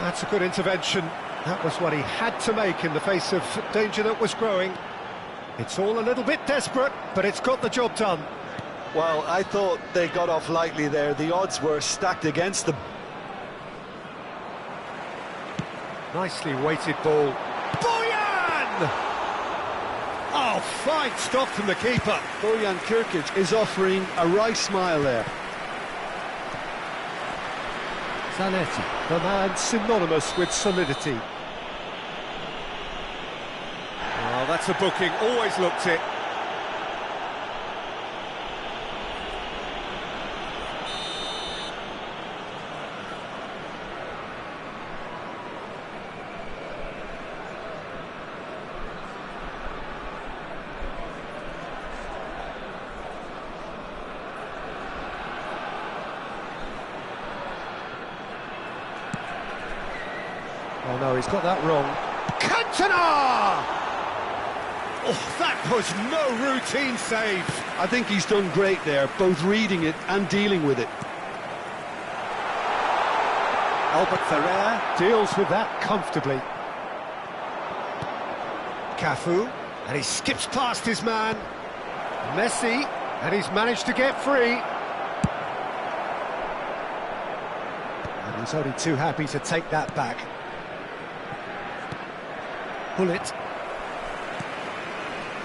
That's a good intervention. That was what he had to make in the face of danger that was growing. It's all a little bit desperate, but it's got the job done. Well, I thought they got off lightly there. The odds were stacked against them. Nicely weighted ball. Boyan! Oh, fine stop from the keeper. Bojan Kirkic is offering a wry smile there. Zanetti, the man synonymous with solidity. Well, that's a booking, always looked it. Oh no, he's got that wrong. Cantona! Oh, that was no routine save. I think he's done great there, both reading it and dealing with it. Albert Ferrer deals with that comfortably. Cafu, and he skips past his man. Messi, and he's managed to get free. And he's only too happy to take that back. Bullet.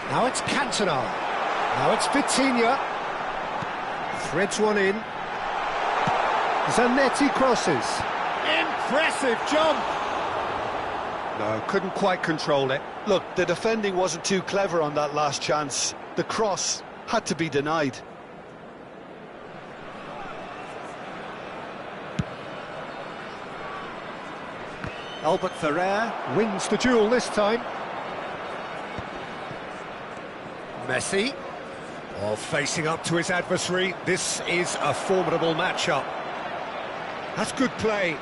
Now it's Cantona. Now it's Vitinha. Threads one in. Zanetti crosses. Impressive jump! No, couldn't quite control it. Look, the defending wasn't too clever on that last chance. The cross had to be denied. Albert Ferrer wins the duel this time. Messi, all facing up to his adversary. This is a formidable matchup. That's good play.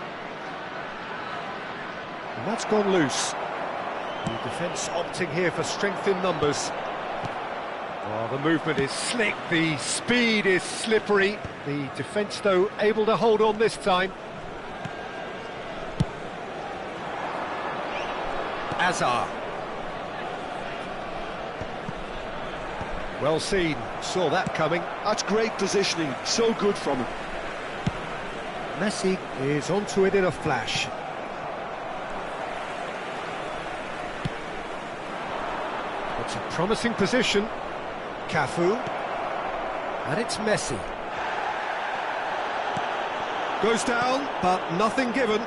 And that's gone loose. The defence opting here for strength in numbers. Oh, the movement is slick, the speed is slippery. The defence, though, able to hold on this time. Azar. Well seen, saw that coming. That's great positioning, so good from him. Messi is onto it in a flash. It's a promising position. Cafu. And it's Messi. Goes down, but nothing given.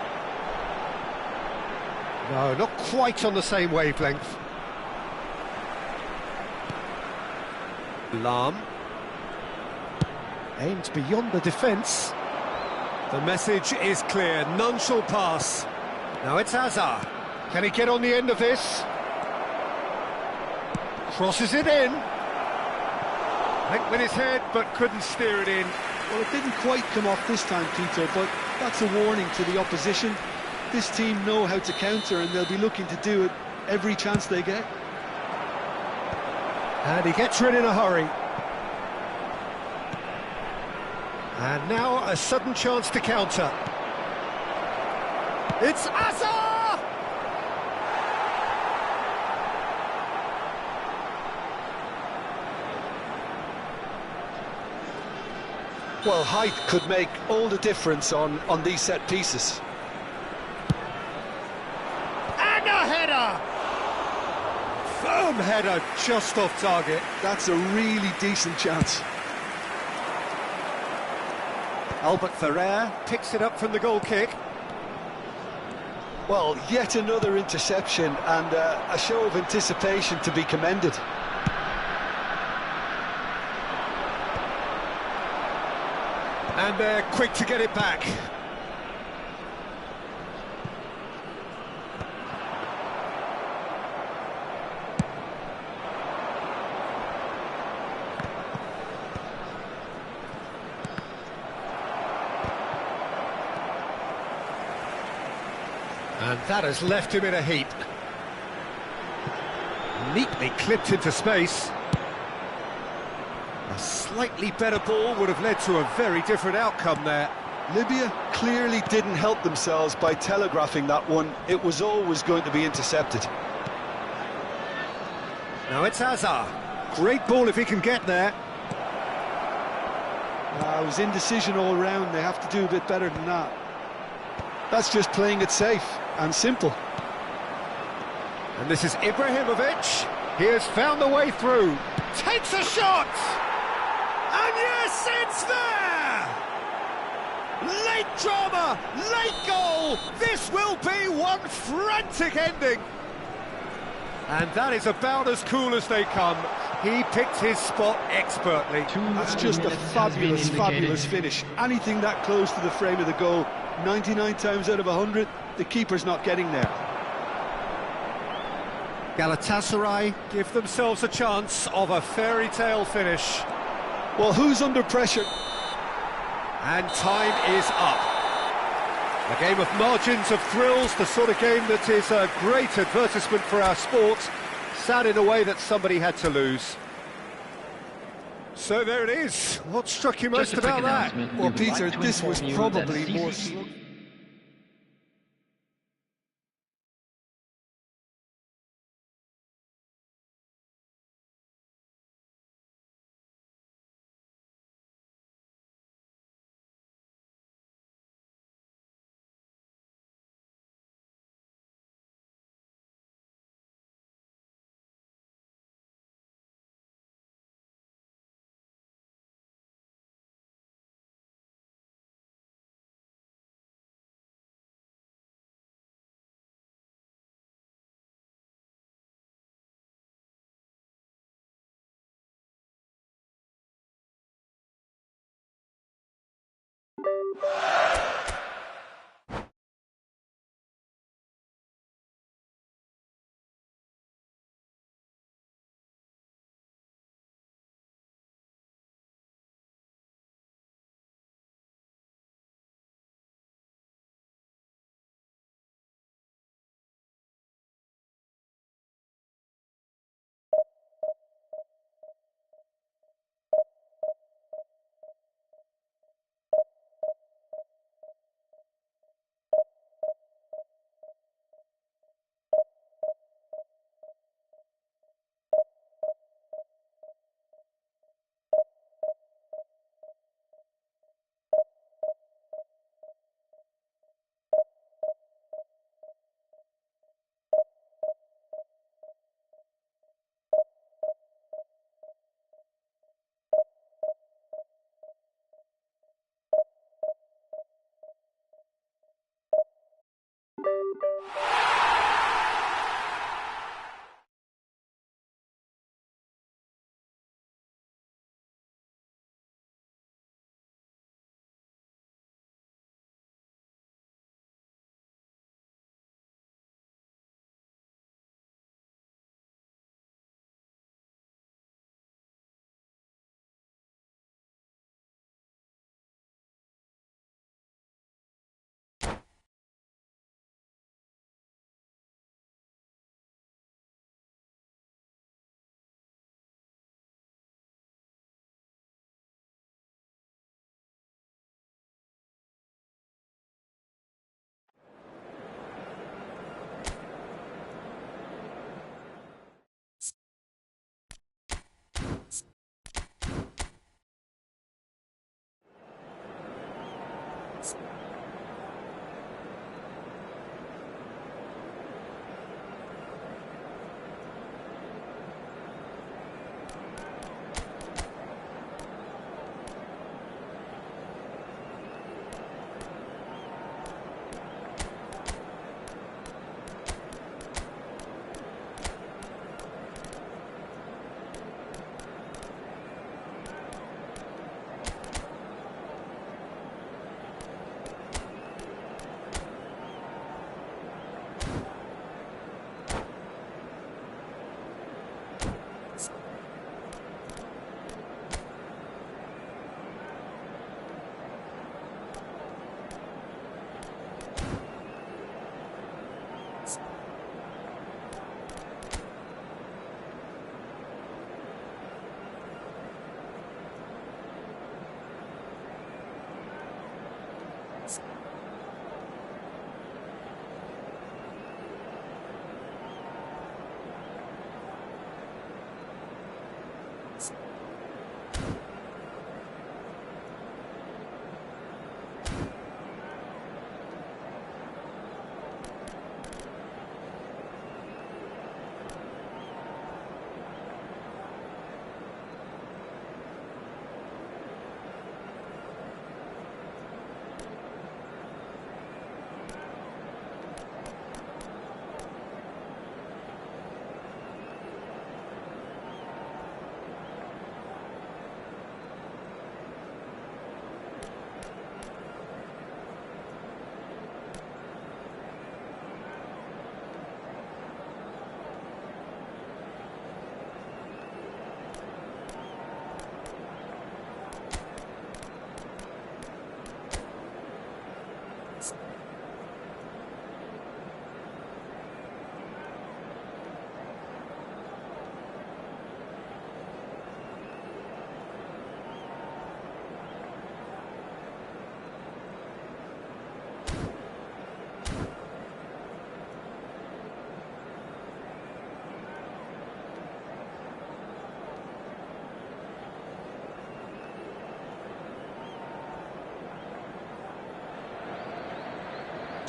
No, not quite on the same wavelength. Lahm. Aims beyond the defence. The message is clear, none shall pass. Now it's Hazard. Can he get on the end of this? Crosses it in. Went with his head, but couldn't steer it in. Well, it didn't quite come off this time, Peter, but that's a warning to the opposition. This team know how to counter, and they'll be looking to do it every chance they get. And he gets rid in a hurry. And now a sudden chance to counter. It's Hazard! Well, height could make all the difference on these set pieces. And a header! Firm header just off target. That's a really decent chance. Albert Ferrer picks it up from the goal kick. Well, yet another interception and a show of anticipation to be commended. And they're quick to get it back. And And that has left him in a heap. Neatly clipped into space. A slightly better ball would have led to a very different outcome there. Libya clearly didn't help themselves by telegraphing that one. It was always going to be intercepted. Now it's Hazard. Great ball if he can get there. It was indecision all round. They have to do a bit better than that. That's just playing it safe and simple. And this is Ibrahimovic. He has found the way through. Takes a shot! And yes, it's there! Late drama, late goal! This will be one frantic ending. And that is about as cool as they come. He picked his spot expertly. That's just a fabulous finish. Anything that close to the frame of the goal, 99 times out of 100, the keeper's not getting there. Galatasaray give themselves a chance of a fairy tale finish. Well, who's under pressure? And time is up. A game of margins of thrills, the sort of game that is a great advertisement for our sport. Sad in a way that somebody had to lose. So there it is. What struck you most about that? Well, Peter, this was probably more...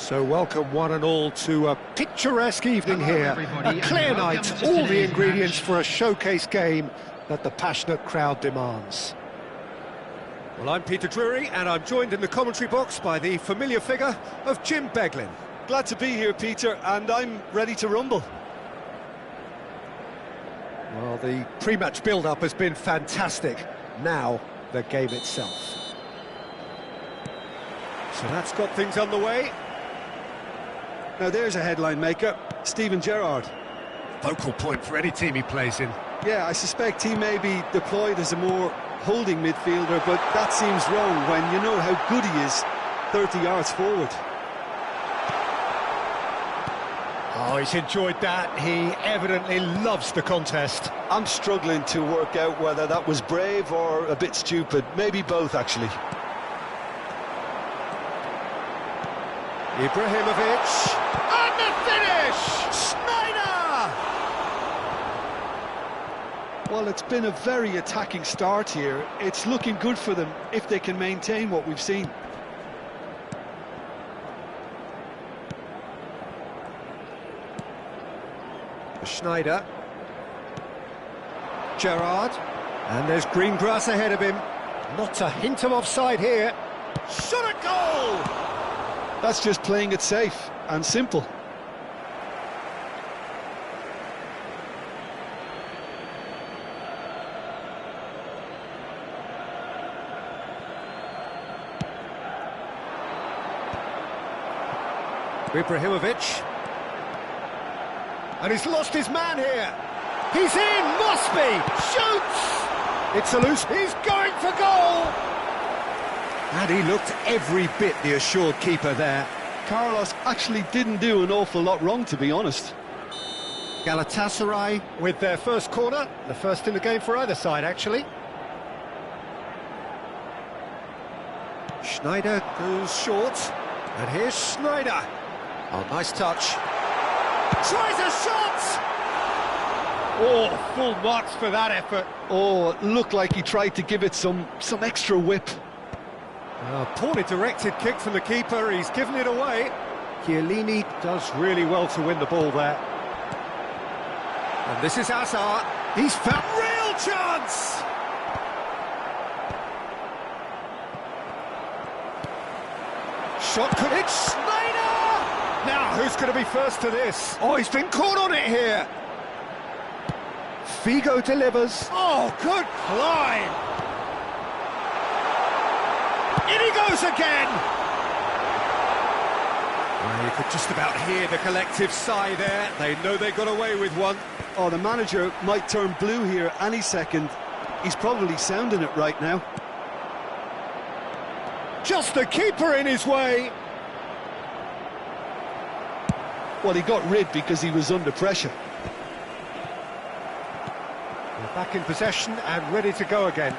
So welcome one and all to a picturesque evening Hello, here. everybody, A clear and welcome night, to all the today's ingredients match. for a showcase game that the passionate crowd demands. Well, I'm Peter Drury, and I'm joined in the commentary box by the familiar figure of Jim Beglin. Glad to be here, Peter, and I'm ready to rumble. Well, the pre-match build-up has been fantastic. Now, the game itself. So that's got things underway. Now there's a headline maker, Steven Gerrard. Focal point for any team he plays in. Yeah, I suspect he may be deployed as a more holding midfielder, but that seems wrong when you know how good he is 30 yards forward. Oh, he's enjoyed that. He evidently loves the contest. I'm struggling to work out whether that was brave or a bit stupid. Maybe both, actually. Ibrahimovic. And the finish! Snyder! Well, it's been a very attacking start here. It's looking good for them if they can maintain what we've seen. Schneider. Gerrard. And there's green grass ahead of him. Not a hint of offside here. Shot a goal! That's just playing it safe and simple. Ibrahimovic. And he's lost his man here. He's in, must be, shoots! It's a loose, he's going for goal! And he looked every bit the assured keeper there. Carlos actually didn't do an awful lot wrong, to be honest. Galatasaray with their first corner, the first in the game for either side, actually. Schneider goes short, and here's Schneider. Oh, nice touch. Tries a shot! Oh, full marks for that effort. Oh, it looked like he tried to give it some extra whip. Poorly directed kick from the keeper, he's given it away. Chiellini does really well to win the ball there. And this is Hazard. He's found real chance! Shot could hit Schneider! Now, who's going to be first to this? Oh, he's been caught on it here. Figo delivers. Oh, good climb! In he goes again! Well, you could just about hear the collective sigh there. They know they got away with one. Oh, the manager might turn blue here any second. He's probably sounding it right now. Just the keeper in his way. Well, he got rid because he was under pressure. We're back in possession and ready to go again.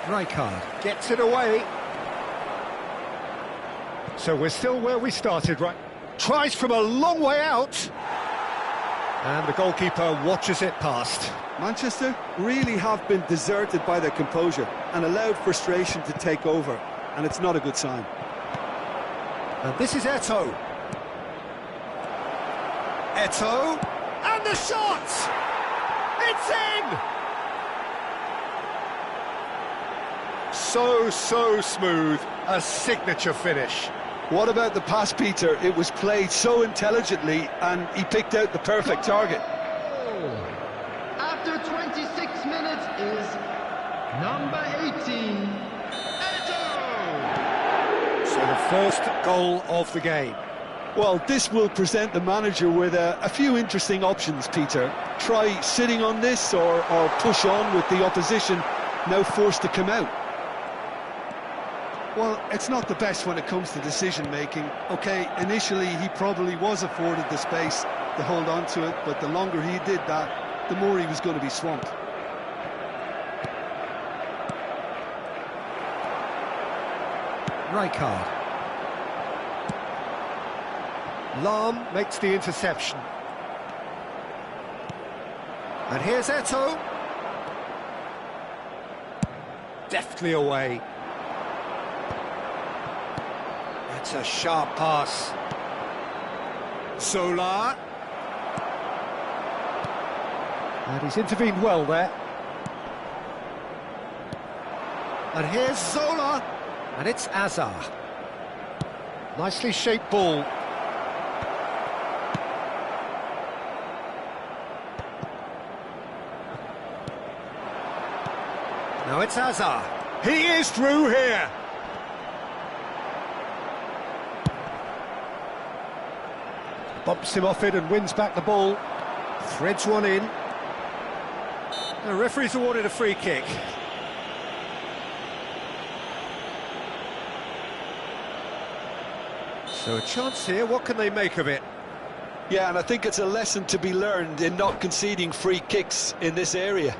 Rijkaard gets it away. So we're still where we started, right? Tries from a long way out. And the goalkeeper watches it past. Manchester really have been deserted by their composure and allowed frustration to take over, and it's not a good sign. And this is Eto'o. Eto'o, and the shot! It's in! So smooth, a signature finish. What about the pass, Peter? It was played so intelligently, and he picked out the perfect target. After 26 minutes is number 18, Eto'o. So the first goal of the game. Well, this will present the manager with a few interesting options, Peter. Try sitting on this or push on with the opposition now forced to come out. Well, it's not the best when it comes to decision-making. OK, initially he probably was afforded the space to hold on to it, but the longer he did that, the more he was going to be swamped. Rijkaard. Lahm makes the interception. And here's Eto'o. Deftly away. That's a sharp pass. Zola. And he's intervened well there. And here's Zola. And it's Azar. Nicely shaped ball. Now it's Azar. He is through here. Bumps him off it and wins back the ball. Threads one in. The referee's awarded a free kick. So a chance here, what can they make of it? Yeah, and I think it's a lesson to be learned in not conceding free kicks in this area.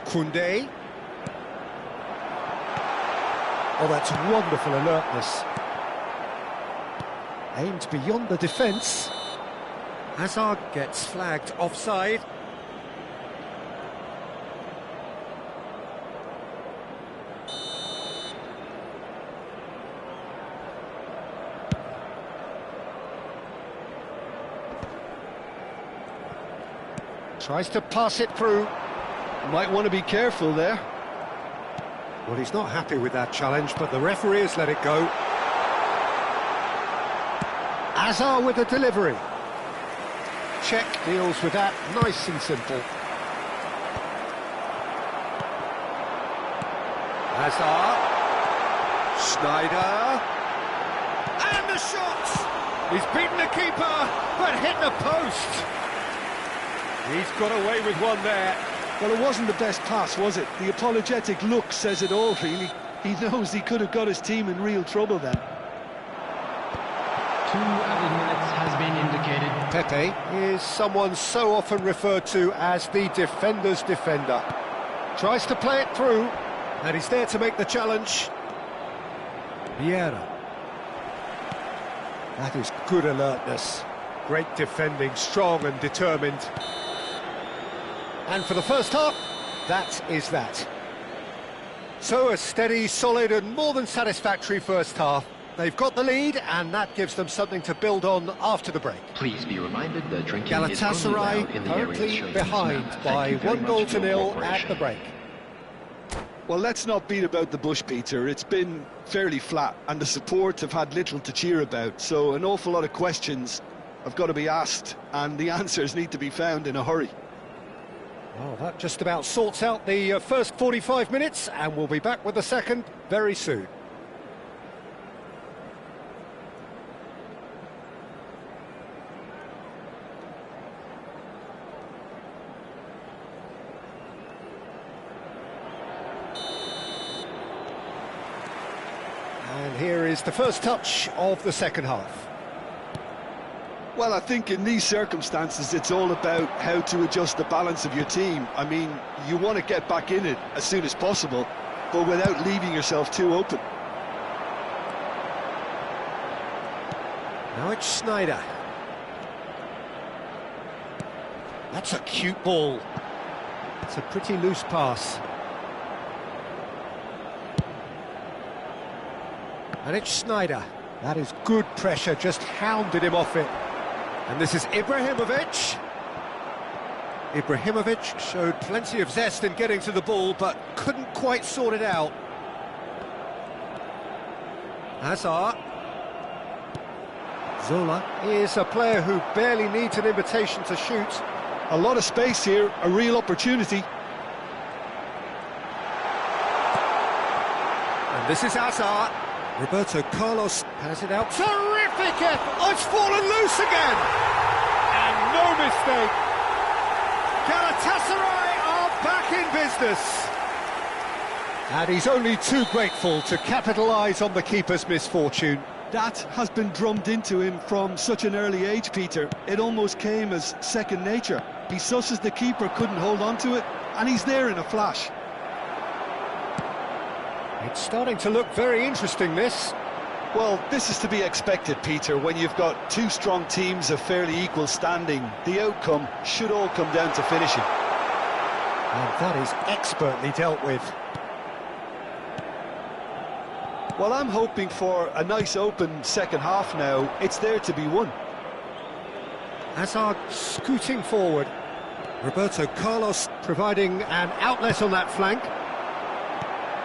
Koundé. Oh, that's wonderful alertness. Aimed beyond the defence. Hazard gets flagged offside. Tries to pass it through. Might want to be careful there. Well, he's not happy with that challenge, but the referee has let it go. Azar with a delivery. Czech deals with that, nice and simple. Azar. Schneider. And the shot! He's beaten the keeper, but hit the post. He's got away with one there. Well, it wasn't the best pass, was it? The apologetic look says it all, really. He knows he could have got his team in real trouble then. 2 added minutes has been indicated. Pepe is someone so often referred to as the defender's defender. Tries to play it through, and he's there to make the challenge. Vieira. That is good alertness. Great defending, strong and determined. And for the first half, that is that. So a steady, solid and more than satisfactory first half. They've got the lead and that gives them something to build on after the break. Please be reminded that drinking is only allowed Galatasaray in the areas currently shown behind on this map. by Thank you very 1 goal much to for your 0 at cooperation. the break. Well, let's not beat about the bush, Peter. It's been fairly flat, and the support have had little to cheer about. So an awful lot of questions have got to be asked, and the answers need to be found in a hurry. Well, that just about sorts out the first 45 minutes, and we'll be back with the second very soon. And here is the first touch of the second half. Well, I think in these circumstances, it's all about how to adjust the balance of your team. I mean, you want to get back in it as soon as possible, but without leaving yourself too open. Now it's Schneider. That's a cute ball. It's a pretty loose pass. And it's Schneider. That is good pressure, just hounded him off it. And this is Ibrahimovic. Ibrahimovic showed plenty of zest in getting to the ball, but couldn't quite sort it out. Hazard. Zola is a player who barely needs an invitation to shoot. A lot of space here, a real opportunity. And this is Hazard. Roberto Carlos has it out. Terrific effort! Oh, it's fallen loose again! And no mistake. Galatasaray are back in business. And he's only too grateful to capitalise on the keeper's misfortune. That has been drummed into him from such an early age, Peter. It almost came as second nature. He susses the keeper couldn't hold on to it, and he's there in a flash. It's starting to look very interesting, this. Well, this is to be expected, Peter. When you've got two strong teams of fairly equal standing, the outcome should all come down to finishing. And that is expertly dealt with. Well, I'm hoping for a nice open second half now. It's there to be won. Hazard scooting forward. Roberto Carlos providing an outlet on that flank.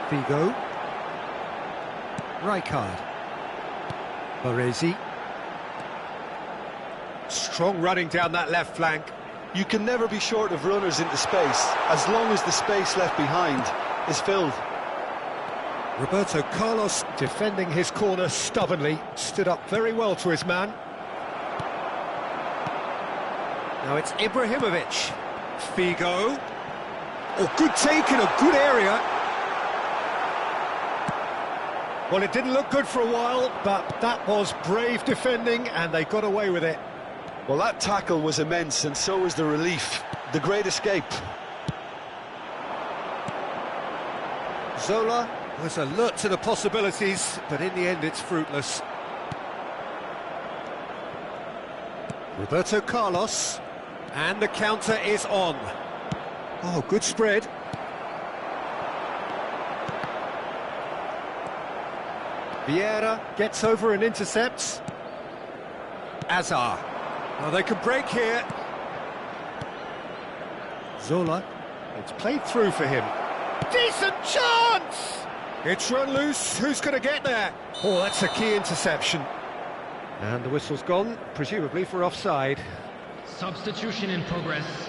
Figo. Rijkaard. Baresi. Strong running down that left flank. You can never be short of runners into space, as long as the space left behind is filled. Roberto Carlos defending his corner stubbornly, stood up very well to his man. Now it's Ibrahimovic. Figo. Oh, good take in a good area. Well, it didn't look good for a while, but that was brave defending, and they got away with it. Well, that tackle was immense, and so was the relief. The great escape. Zola was alert to the possibilities, but in the end it's fruitless. Roberto Carlos, and the counter is on. Oh, good spread. Vieira gets over and intercepts. Azar. Well, they can break here. Zola. It's played through for him. Decent chance! It's run loose. Who's going to get there? Oh, that's a key interception. And the whistle's gone, presumably for offside. Substitution in progress.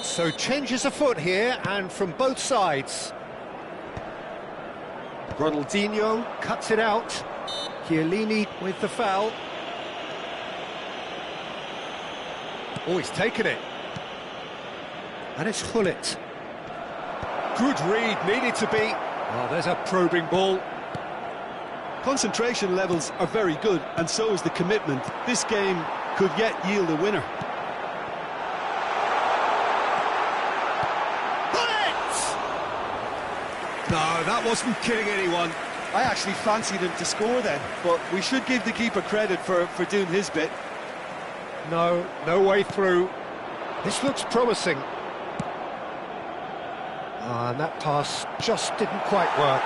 So changes afoot here, and from both sides. Ronaldinho cuts it out. Chiellini with the foul. Oh, he's taken it. And it's Hullet. Good read, needed to be. Oh, there's a probing ball. Concentration levels are very good, and so is the commitment. This game could yet yield a winner. No, that wasn't kidding anyone. I actually fancied him to score then, but we should give the keeper credit for doing his bit. No, no way through. This looks promising. And that pass just didn't quite work.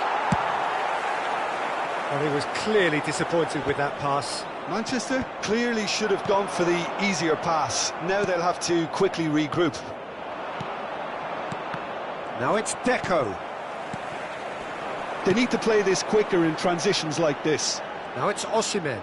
Well, he was clearly disappointed with that pass. Manchester clearly should have gone for the easier pass. Now they'll have to quickly regroup. Now it's Deco. They need to play this quicker in transitions like this. Now it's Osimhen.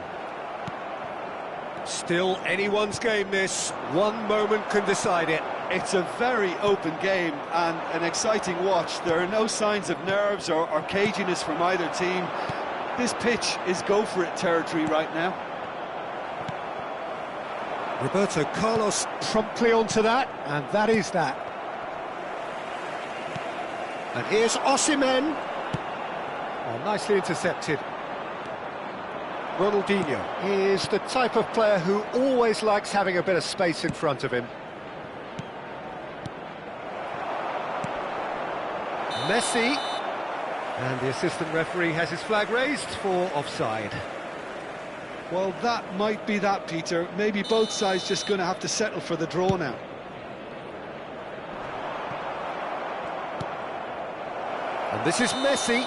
Still anyone's game, this. One moment can decide it. It's a very open game and an exciting watch. There are no signs of nerves or caginess from either team. This pitch is go-for-it territory right now. Roberto Carlos promptly onto that, and that is that. And here's Osimhen. Oh, nicely intercepted. Ronaldinho is the type of player who always likes having a bit of space in front of him. Messi. And the assistant referee has his flag raised for offside. Well, that might be that, Peter. Maybe both sides just going to have to settle for the draw now. And this is Messi.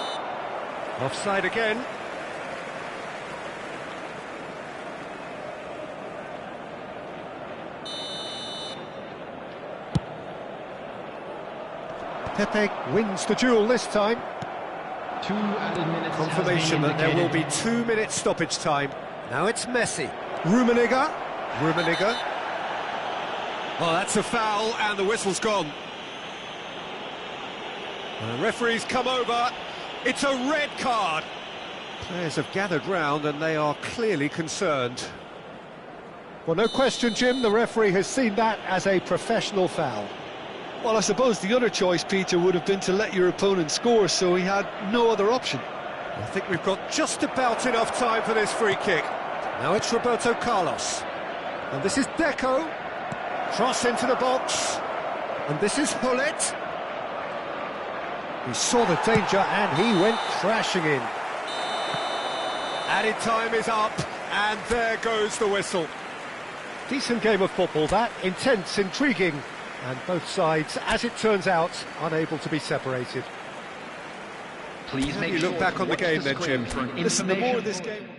Offside again. Pepe wins the duel this time. 2 added minutes. Confirmation that there will be 2 minutes stoppage time. Now it's Messi. Rummenigge. Oh, that's a foul, and the whistle's gone. And the referee's come over. It's a red card. Players have gathered round, and they are clearly concerned. Well, no question, Jim, the referee has seen that as a professional foul. Well, I suppose the other choice, Peter, would have been to let your opponent score, so he had no other option. I think we've got just about enough time for this free kick. Now it's Roberto Carlos. And this is Deco. Cross into the box. And this is Hullet. He saw the danger and he went crashing in. Added time is up, and there goes the whistle. Decent game of football that, intense, intriguing, and both sides, as it turns out, unable to be separated. Please make You sure look back to on the watch game then, screen Jim. for an Listen, the more this information game...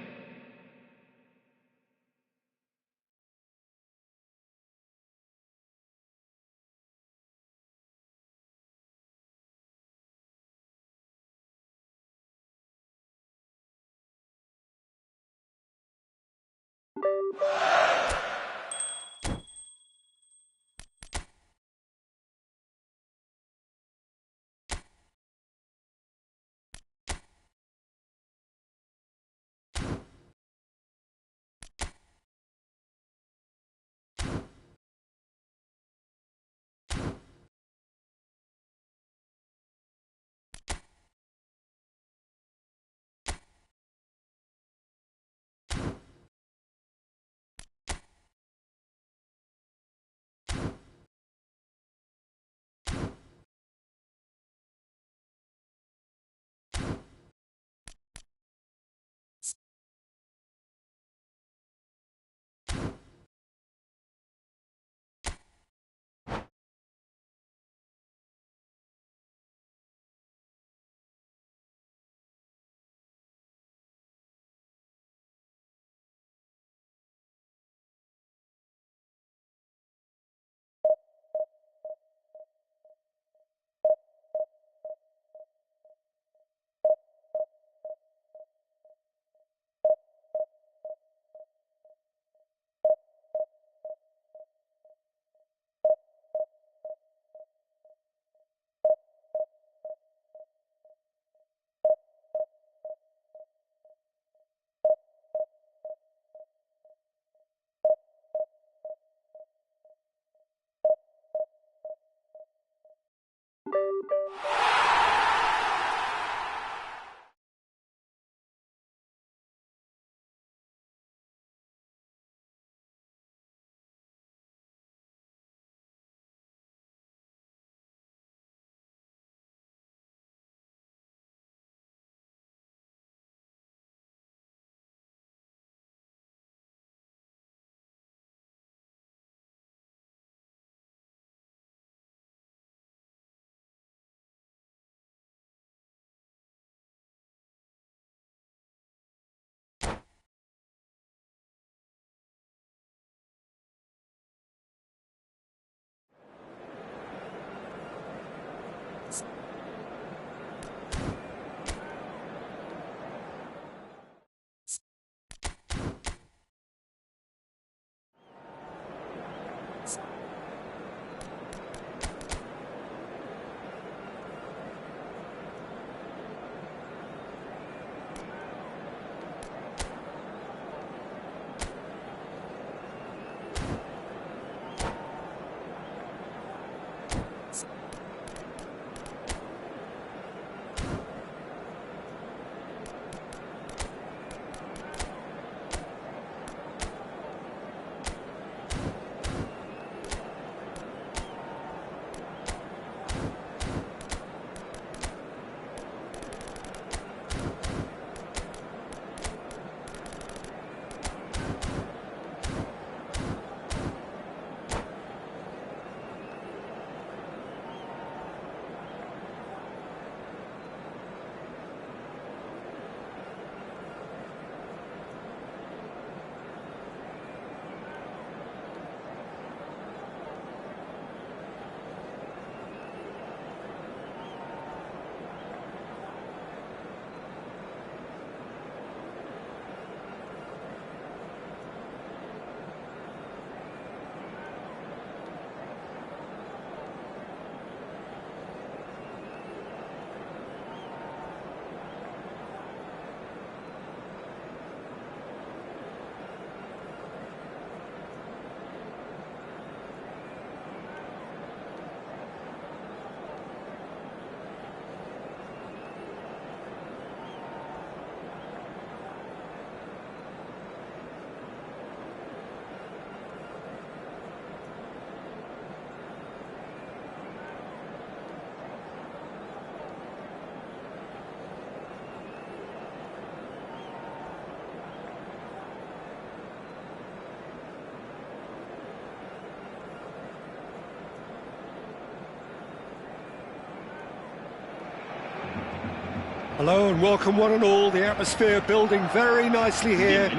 Hello and welcome one and all. The atmosphere building very nicely here.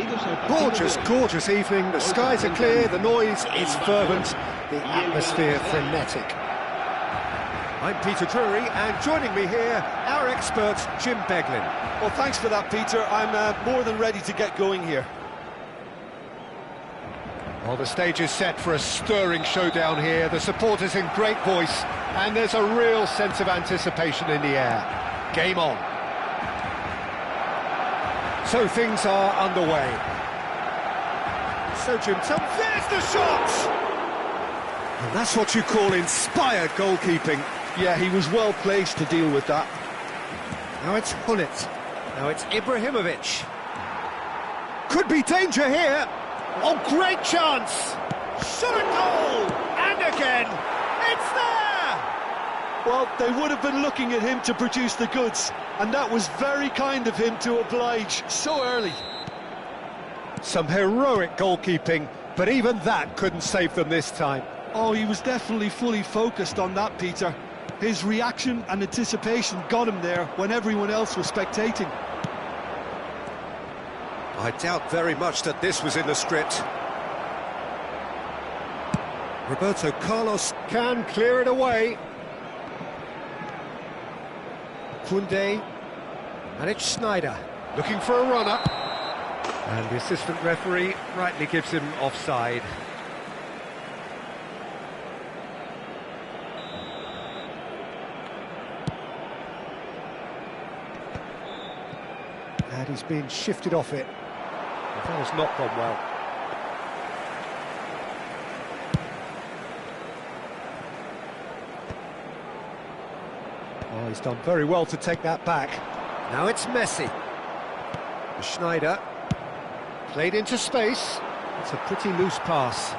Gorgeous, gorgeous evening. The skies are clear, the noise is fervent, the atmosphere frenetic. I'm Peter Drury, and joining me here, our expert, Jim Beglin. Well, thanks for that, Peter. I'm more than ready to get going here. Well, the stage is set for a stirring showdown here. The supporters in great voice, and there's a real sense of anticipation in the air. Game on. So things are underway. So Jim, there's the shot! And that's what you call inspired goalkeeping. Yeah, he was well placed to deal with that. Now it's Hullet. Now it's Ibrahimovic. Could be danger here. Oh, great chance! Shot a goal! And again! It's there! Well, they would have been looking at him to produce the goods, and that was very kind of him to oblige so early. Some heroic goalkeeping, but even that couldn't save them this time. Oh, he was definitely fully focused on that, Peter. His reaction and anticipation got him there when everyone else was spectating. I doubt very much that this was in the script. Roberto Carlos can clear it away. Kunde, and it's Schneider, looking for a runner. And the assistant referee rightly gives him offside. And he's been shifted off it. That has not gone well. Oh, he's done very well to take that back. Now it's Messi. Schneider. Played into space. It's a pretty loose pass.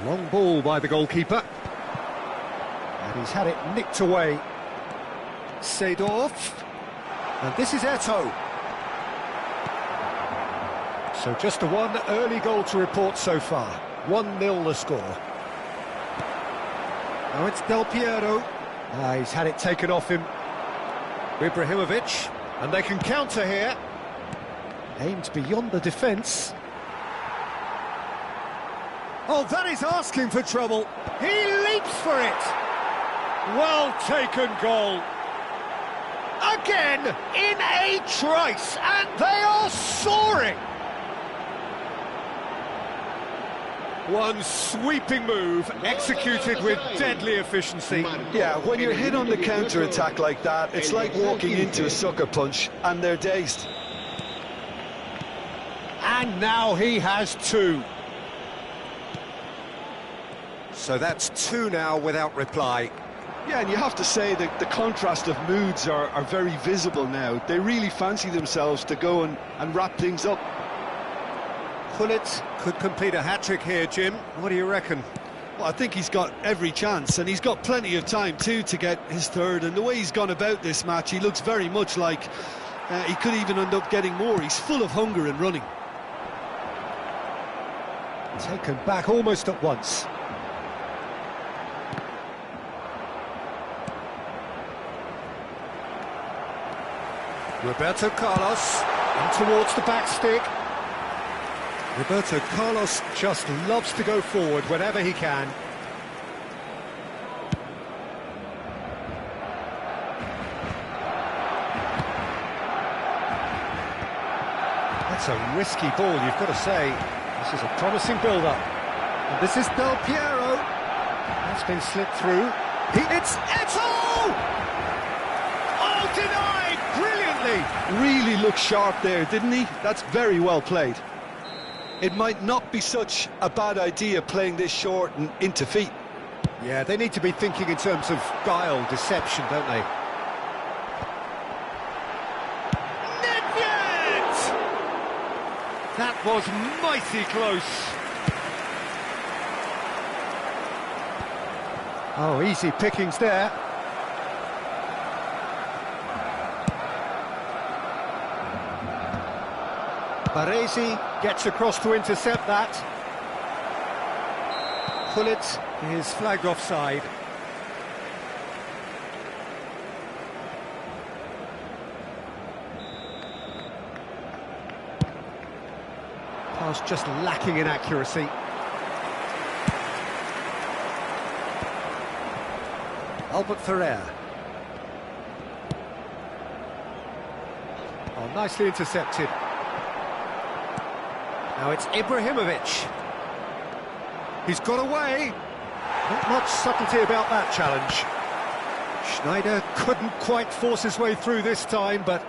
Long ball by the goalkeeper. And he's had it nicked away. Seedorf. And this is Eto'o. So just the one early goal to report so far. 1-0 the score. Now it's Del Piero. He's had it taken off him. Ibrahimovic. And they can counter here. Aimed beyond the defence. Oh, that is asking for trouble. He leaps for it. Well taken goal. Again, in a trice, and they are soaring! One sweeping move, executed with deadly efficiency. Yeah, when you're hit on the counter-attack like that, it's like walking into a sucker punch, and they're dazed. And now he has two. So that's two now without reply. Yeah, and you have to say that the contrast of moods are very visible now. They really fancy themselves to go and wrap things up. Hullet could complete a hat-trick here, Jim. What do you reckon? Well, I think he's got every chance, and he's got plenty of time too to get his third. And the way he's gone about this match, he looks very much like he could even end up getting more. He's full of hunger and running. Taken back almost at once. Roberto Carlos, in towards the back stick. Roberto Carlos just loves to go forward whenever he can. That's a risky ball, you've got to say. This is a promising build-up. And this is Del Piero. That's been slipped through. It's Eto'o! Oh, denied! Brilliantly! Really looked sharp there, didn't he? That's very well played. It might not be such a bad idea playing this short and into feet. Yeah, they need to be thinking in terms of guile, deception, don't they? Nedved! That was mighty close. Oh, easy pickings there. Baresi gets across to intercept that. Hullet is flagged offside. was just lacking in accuracy. Albert Ferrer. Oh, nicely intercepted. Now it's Ibrahimovic. He's got away. Not much subtlety about that challenge. Schneider couldn't quite force his way through this time, but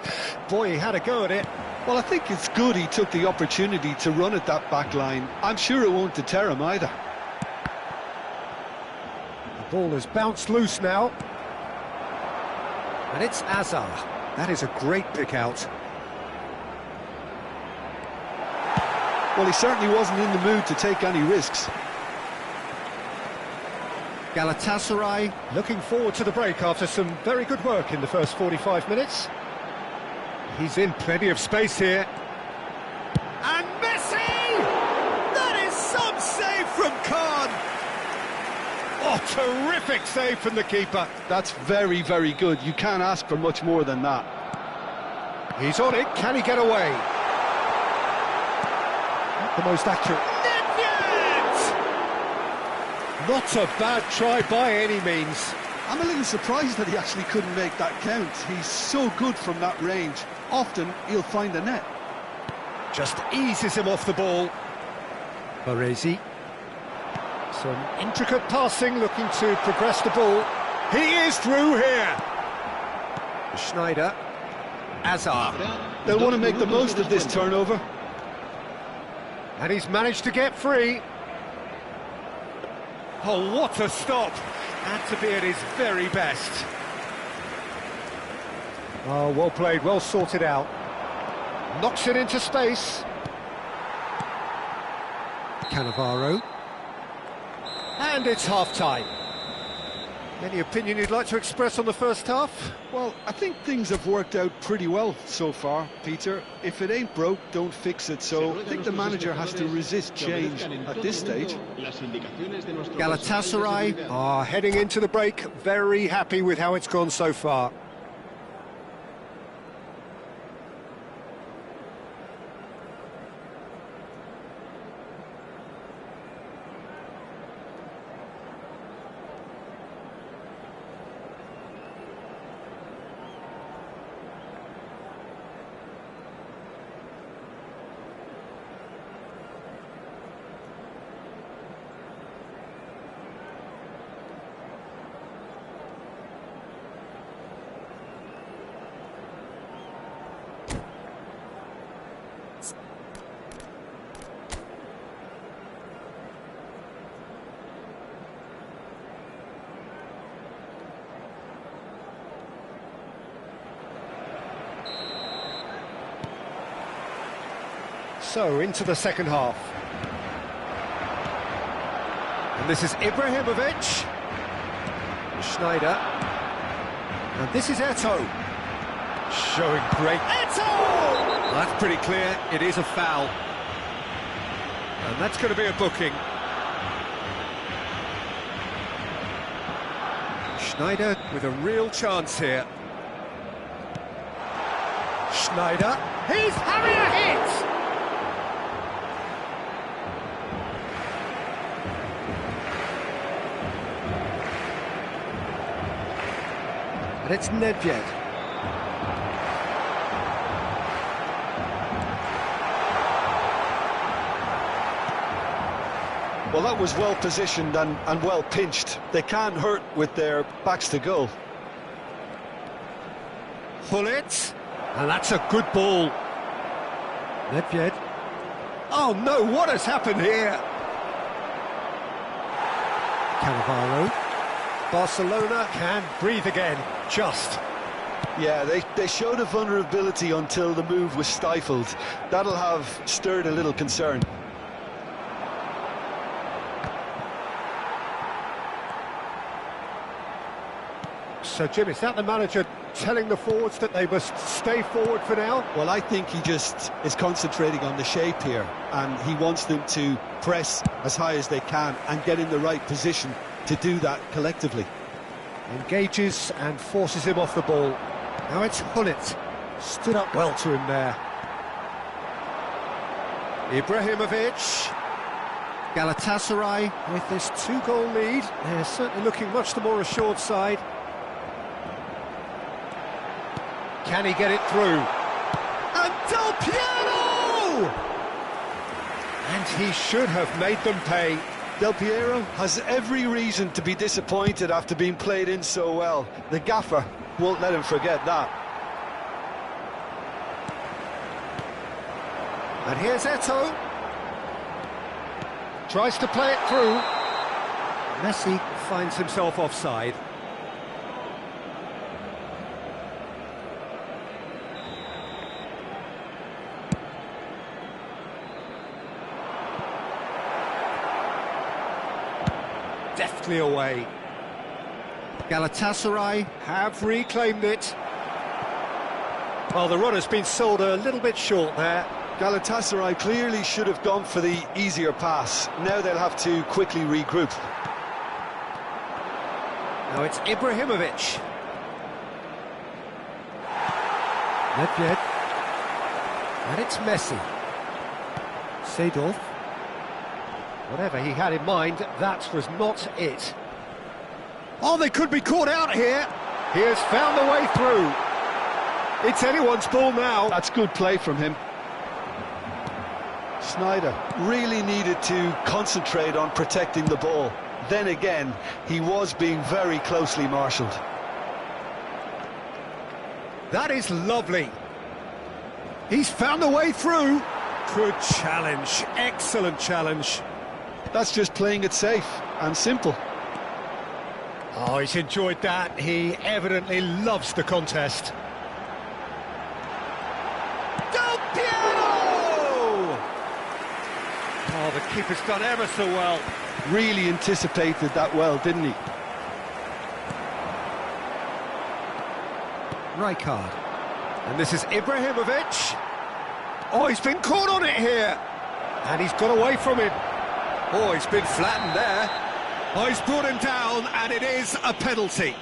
boy, he had a go at it. Well, I think it's good he took the opportunity to run at that back line. I'm sure it won't deter him either. The ball has bounced loose now. And it's Azar. That is a great pick out. Well, he certainly wasn't in the mood to take any risks. Galatasaray looking forward to the break after some very good work in the first 45 minutes. He's in plenty of space here. And Messi! That is some save from Khan! Oh, terrific save from the keeper. That's very, very good. You can't ask for much more than that. He's on it. Can he get away? Not the most accurate. Not a bad try by any means. I'm a little surprised that he actually couldn't make that count. He's so good from that range. Often he'll find a net. Just eases him off the ball. Baresi. Some intricate passing, looking to progress the ball. He is through here. Schneider. Azar. They'll want to make the most of this turnover. And he's managed to get free. Oh, what a stop! And to be at his very best. Oh, well played, well sorted out. Knocks it into space. Cannavaro. And it's half-time. Any opinion you'd like to express on the first half? Well, I think things have worked out pretty well so far, Peter. If it ain't broke, don't fix it. So I think the manager has to resist change at this stage. Galatasaray are heading into the break, very happy with how it's gone so far. So, into the second half. And this is Ibrahimovic. Schneider. And this is Eto'o. Showing great... Eto'o! That's pretty clear, it is a foul. And that's going to be a booking. Schneider with a real chance here. Schneider. He's having a hit! And it's Nedved. Well, that was well positioned and well pinched. They can't hurt with their backs to goal. Hullet. And that's a good ball. Nedved. Oh no, what has happened here? Cannavaro. Barcelona can breathe again, just. Yeah, they showed a vulnerability until the move was stifled. That'll have stirred a little concern. So, Jim, is that the manager telling the forwards that they must stay forward for now? Well, I think he just is concentrating on the shape here, and he wants them to press as high as they can and get in the right position to do that collectively. Engages and forces him off the ball. Now it's Hullet. Stood up well to him there. Ibrahimovic. Galatasaray with this 2-goal lead. They're certainly looking much the more assured side. Can he get it through? And Del Piero! And he should have made them pay. Del Piero has every reason to be disappointed after being played in so well. The gaffer won't let him forget that. And here's Eto'o. Tries to play it through. Messi finds himself offside. Deftly away. Galatasaray have reclaimed it. Well, the run has been sold a little bit short there. Galatasaray clearly should have gone for the easier pass. Now they'll have to quickly regroup. Now it's Ibrahimovic. Nedved. And it's Messi. Seedorf. Whatever he had in mind, that was not it. Oh, they could be caught out here. He has found a way through. It's anyone's ball now. That's good play from him. Sneijder really needed to concentrate on protecting the ball. Then again, he was being very closely marshalled. That is lovely. He's found a way through. Good challenge, excellent challenge. That's just playing it safe and simple. Oh, he's enjoyed that. He evidently loves the contest. Del Piero! Oh, the keeper's done ever so well. Really anticipated that well, didn't he? Rijkaard. And this is Ibrahimovic. Oh, he's been caught on it here. And he's got away from him. Oh, he's been flattened there. Oh, he's brought him down, and it is a penalty.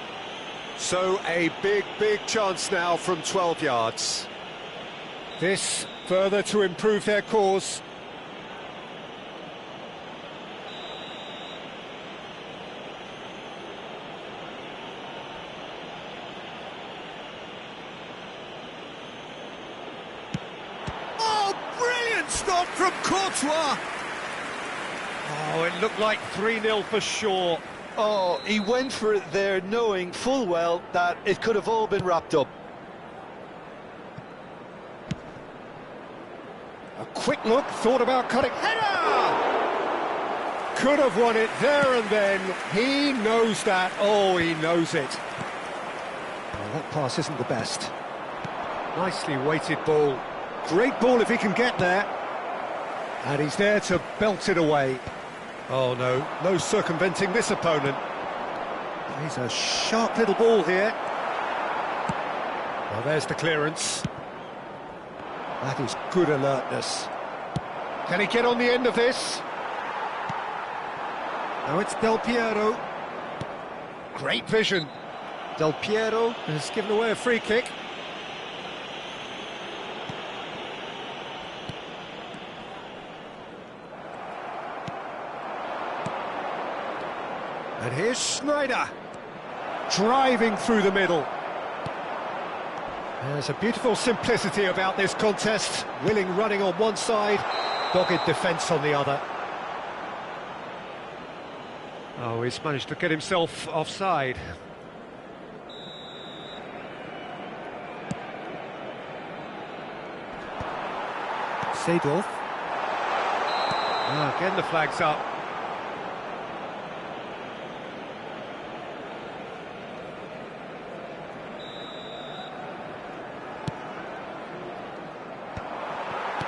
So a big, big chance now from 12 yards. This further to improve their cause. Oh, brilliant stop from Courtois. Oh, it looked like 3-0 for sure. Oh, he went for it there knowing full well that it could have all been wrapped up. A quick look, thought about cutting. Header! Could have won it there and then. He knows that. Oh, he knows it. Well, that pass isn't the best. Nicely weighted ball. Great ball if he can get there. And he's there to belt it away. Oh no, no circumventing this opponent. He's a sharp little ball here. Well, there's the clearance. That is good alertness. Can he get on the end of this? Now it's Del Piero. Great vision. Del Piero has given away a free kick. And here's Sneijder, driving through the middle. There's a beautiful simplicity about this contest. Willing running on one side, dogged defence on the other. Oh, he's managed to get himself offside. Seedorf. Again the flag's up.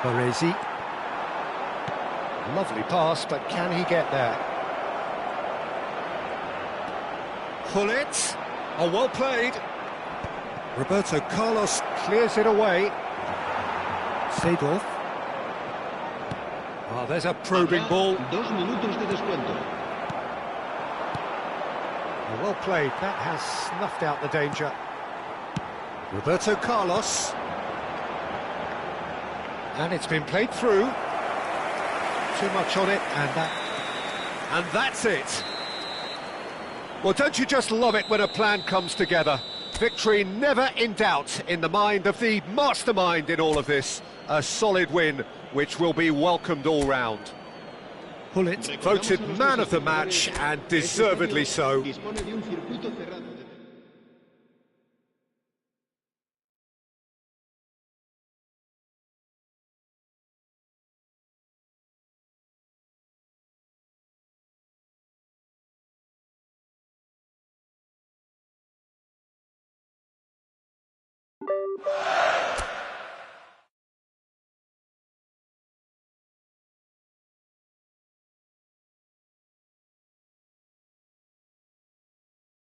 Baresi. Lovely pass, but can he get there? Pull it. Oh, well played. Roberto Carlos clears it away. Seedorf. Oh, there's a probing ball. 2 minutos de descuento. Oh, well played. That has snuffed out the danger. Roberto Carlos. And it's been played through. too much on it, and that's it. Well, don't you just love it when a plan comes together? Victory never in doubt in the mind of the mastermind in all of this. A solid win, which will be welcomed all round. Pullet voted man of the match, and deservedly so.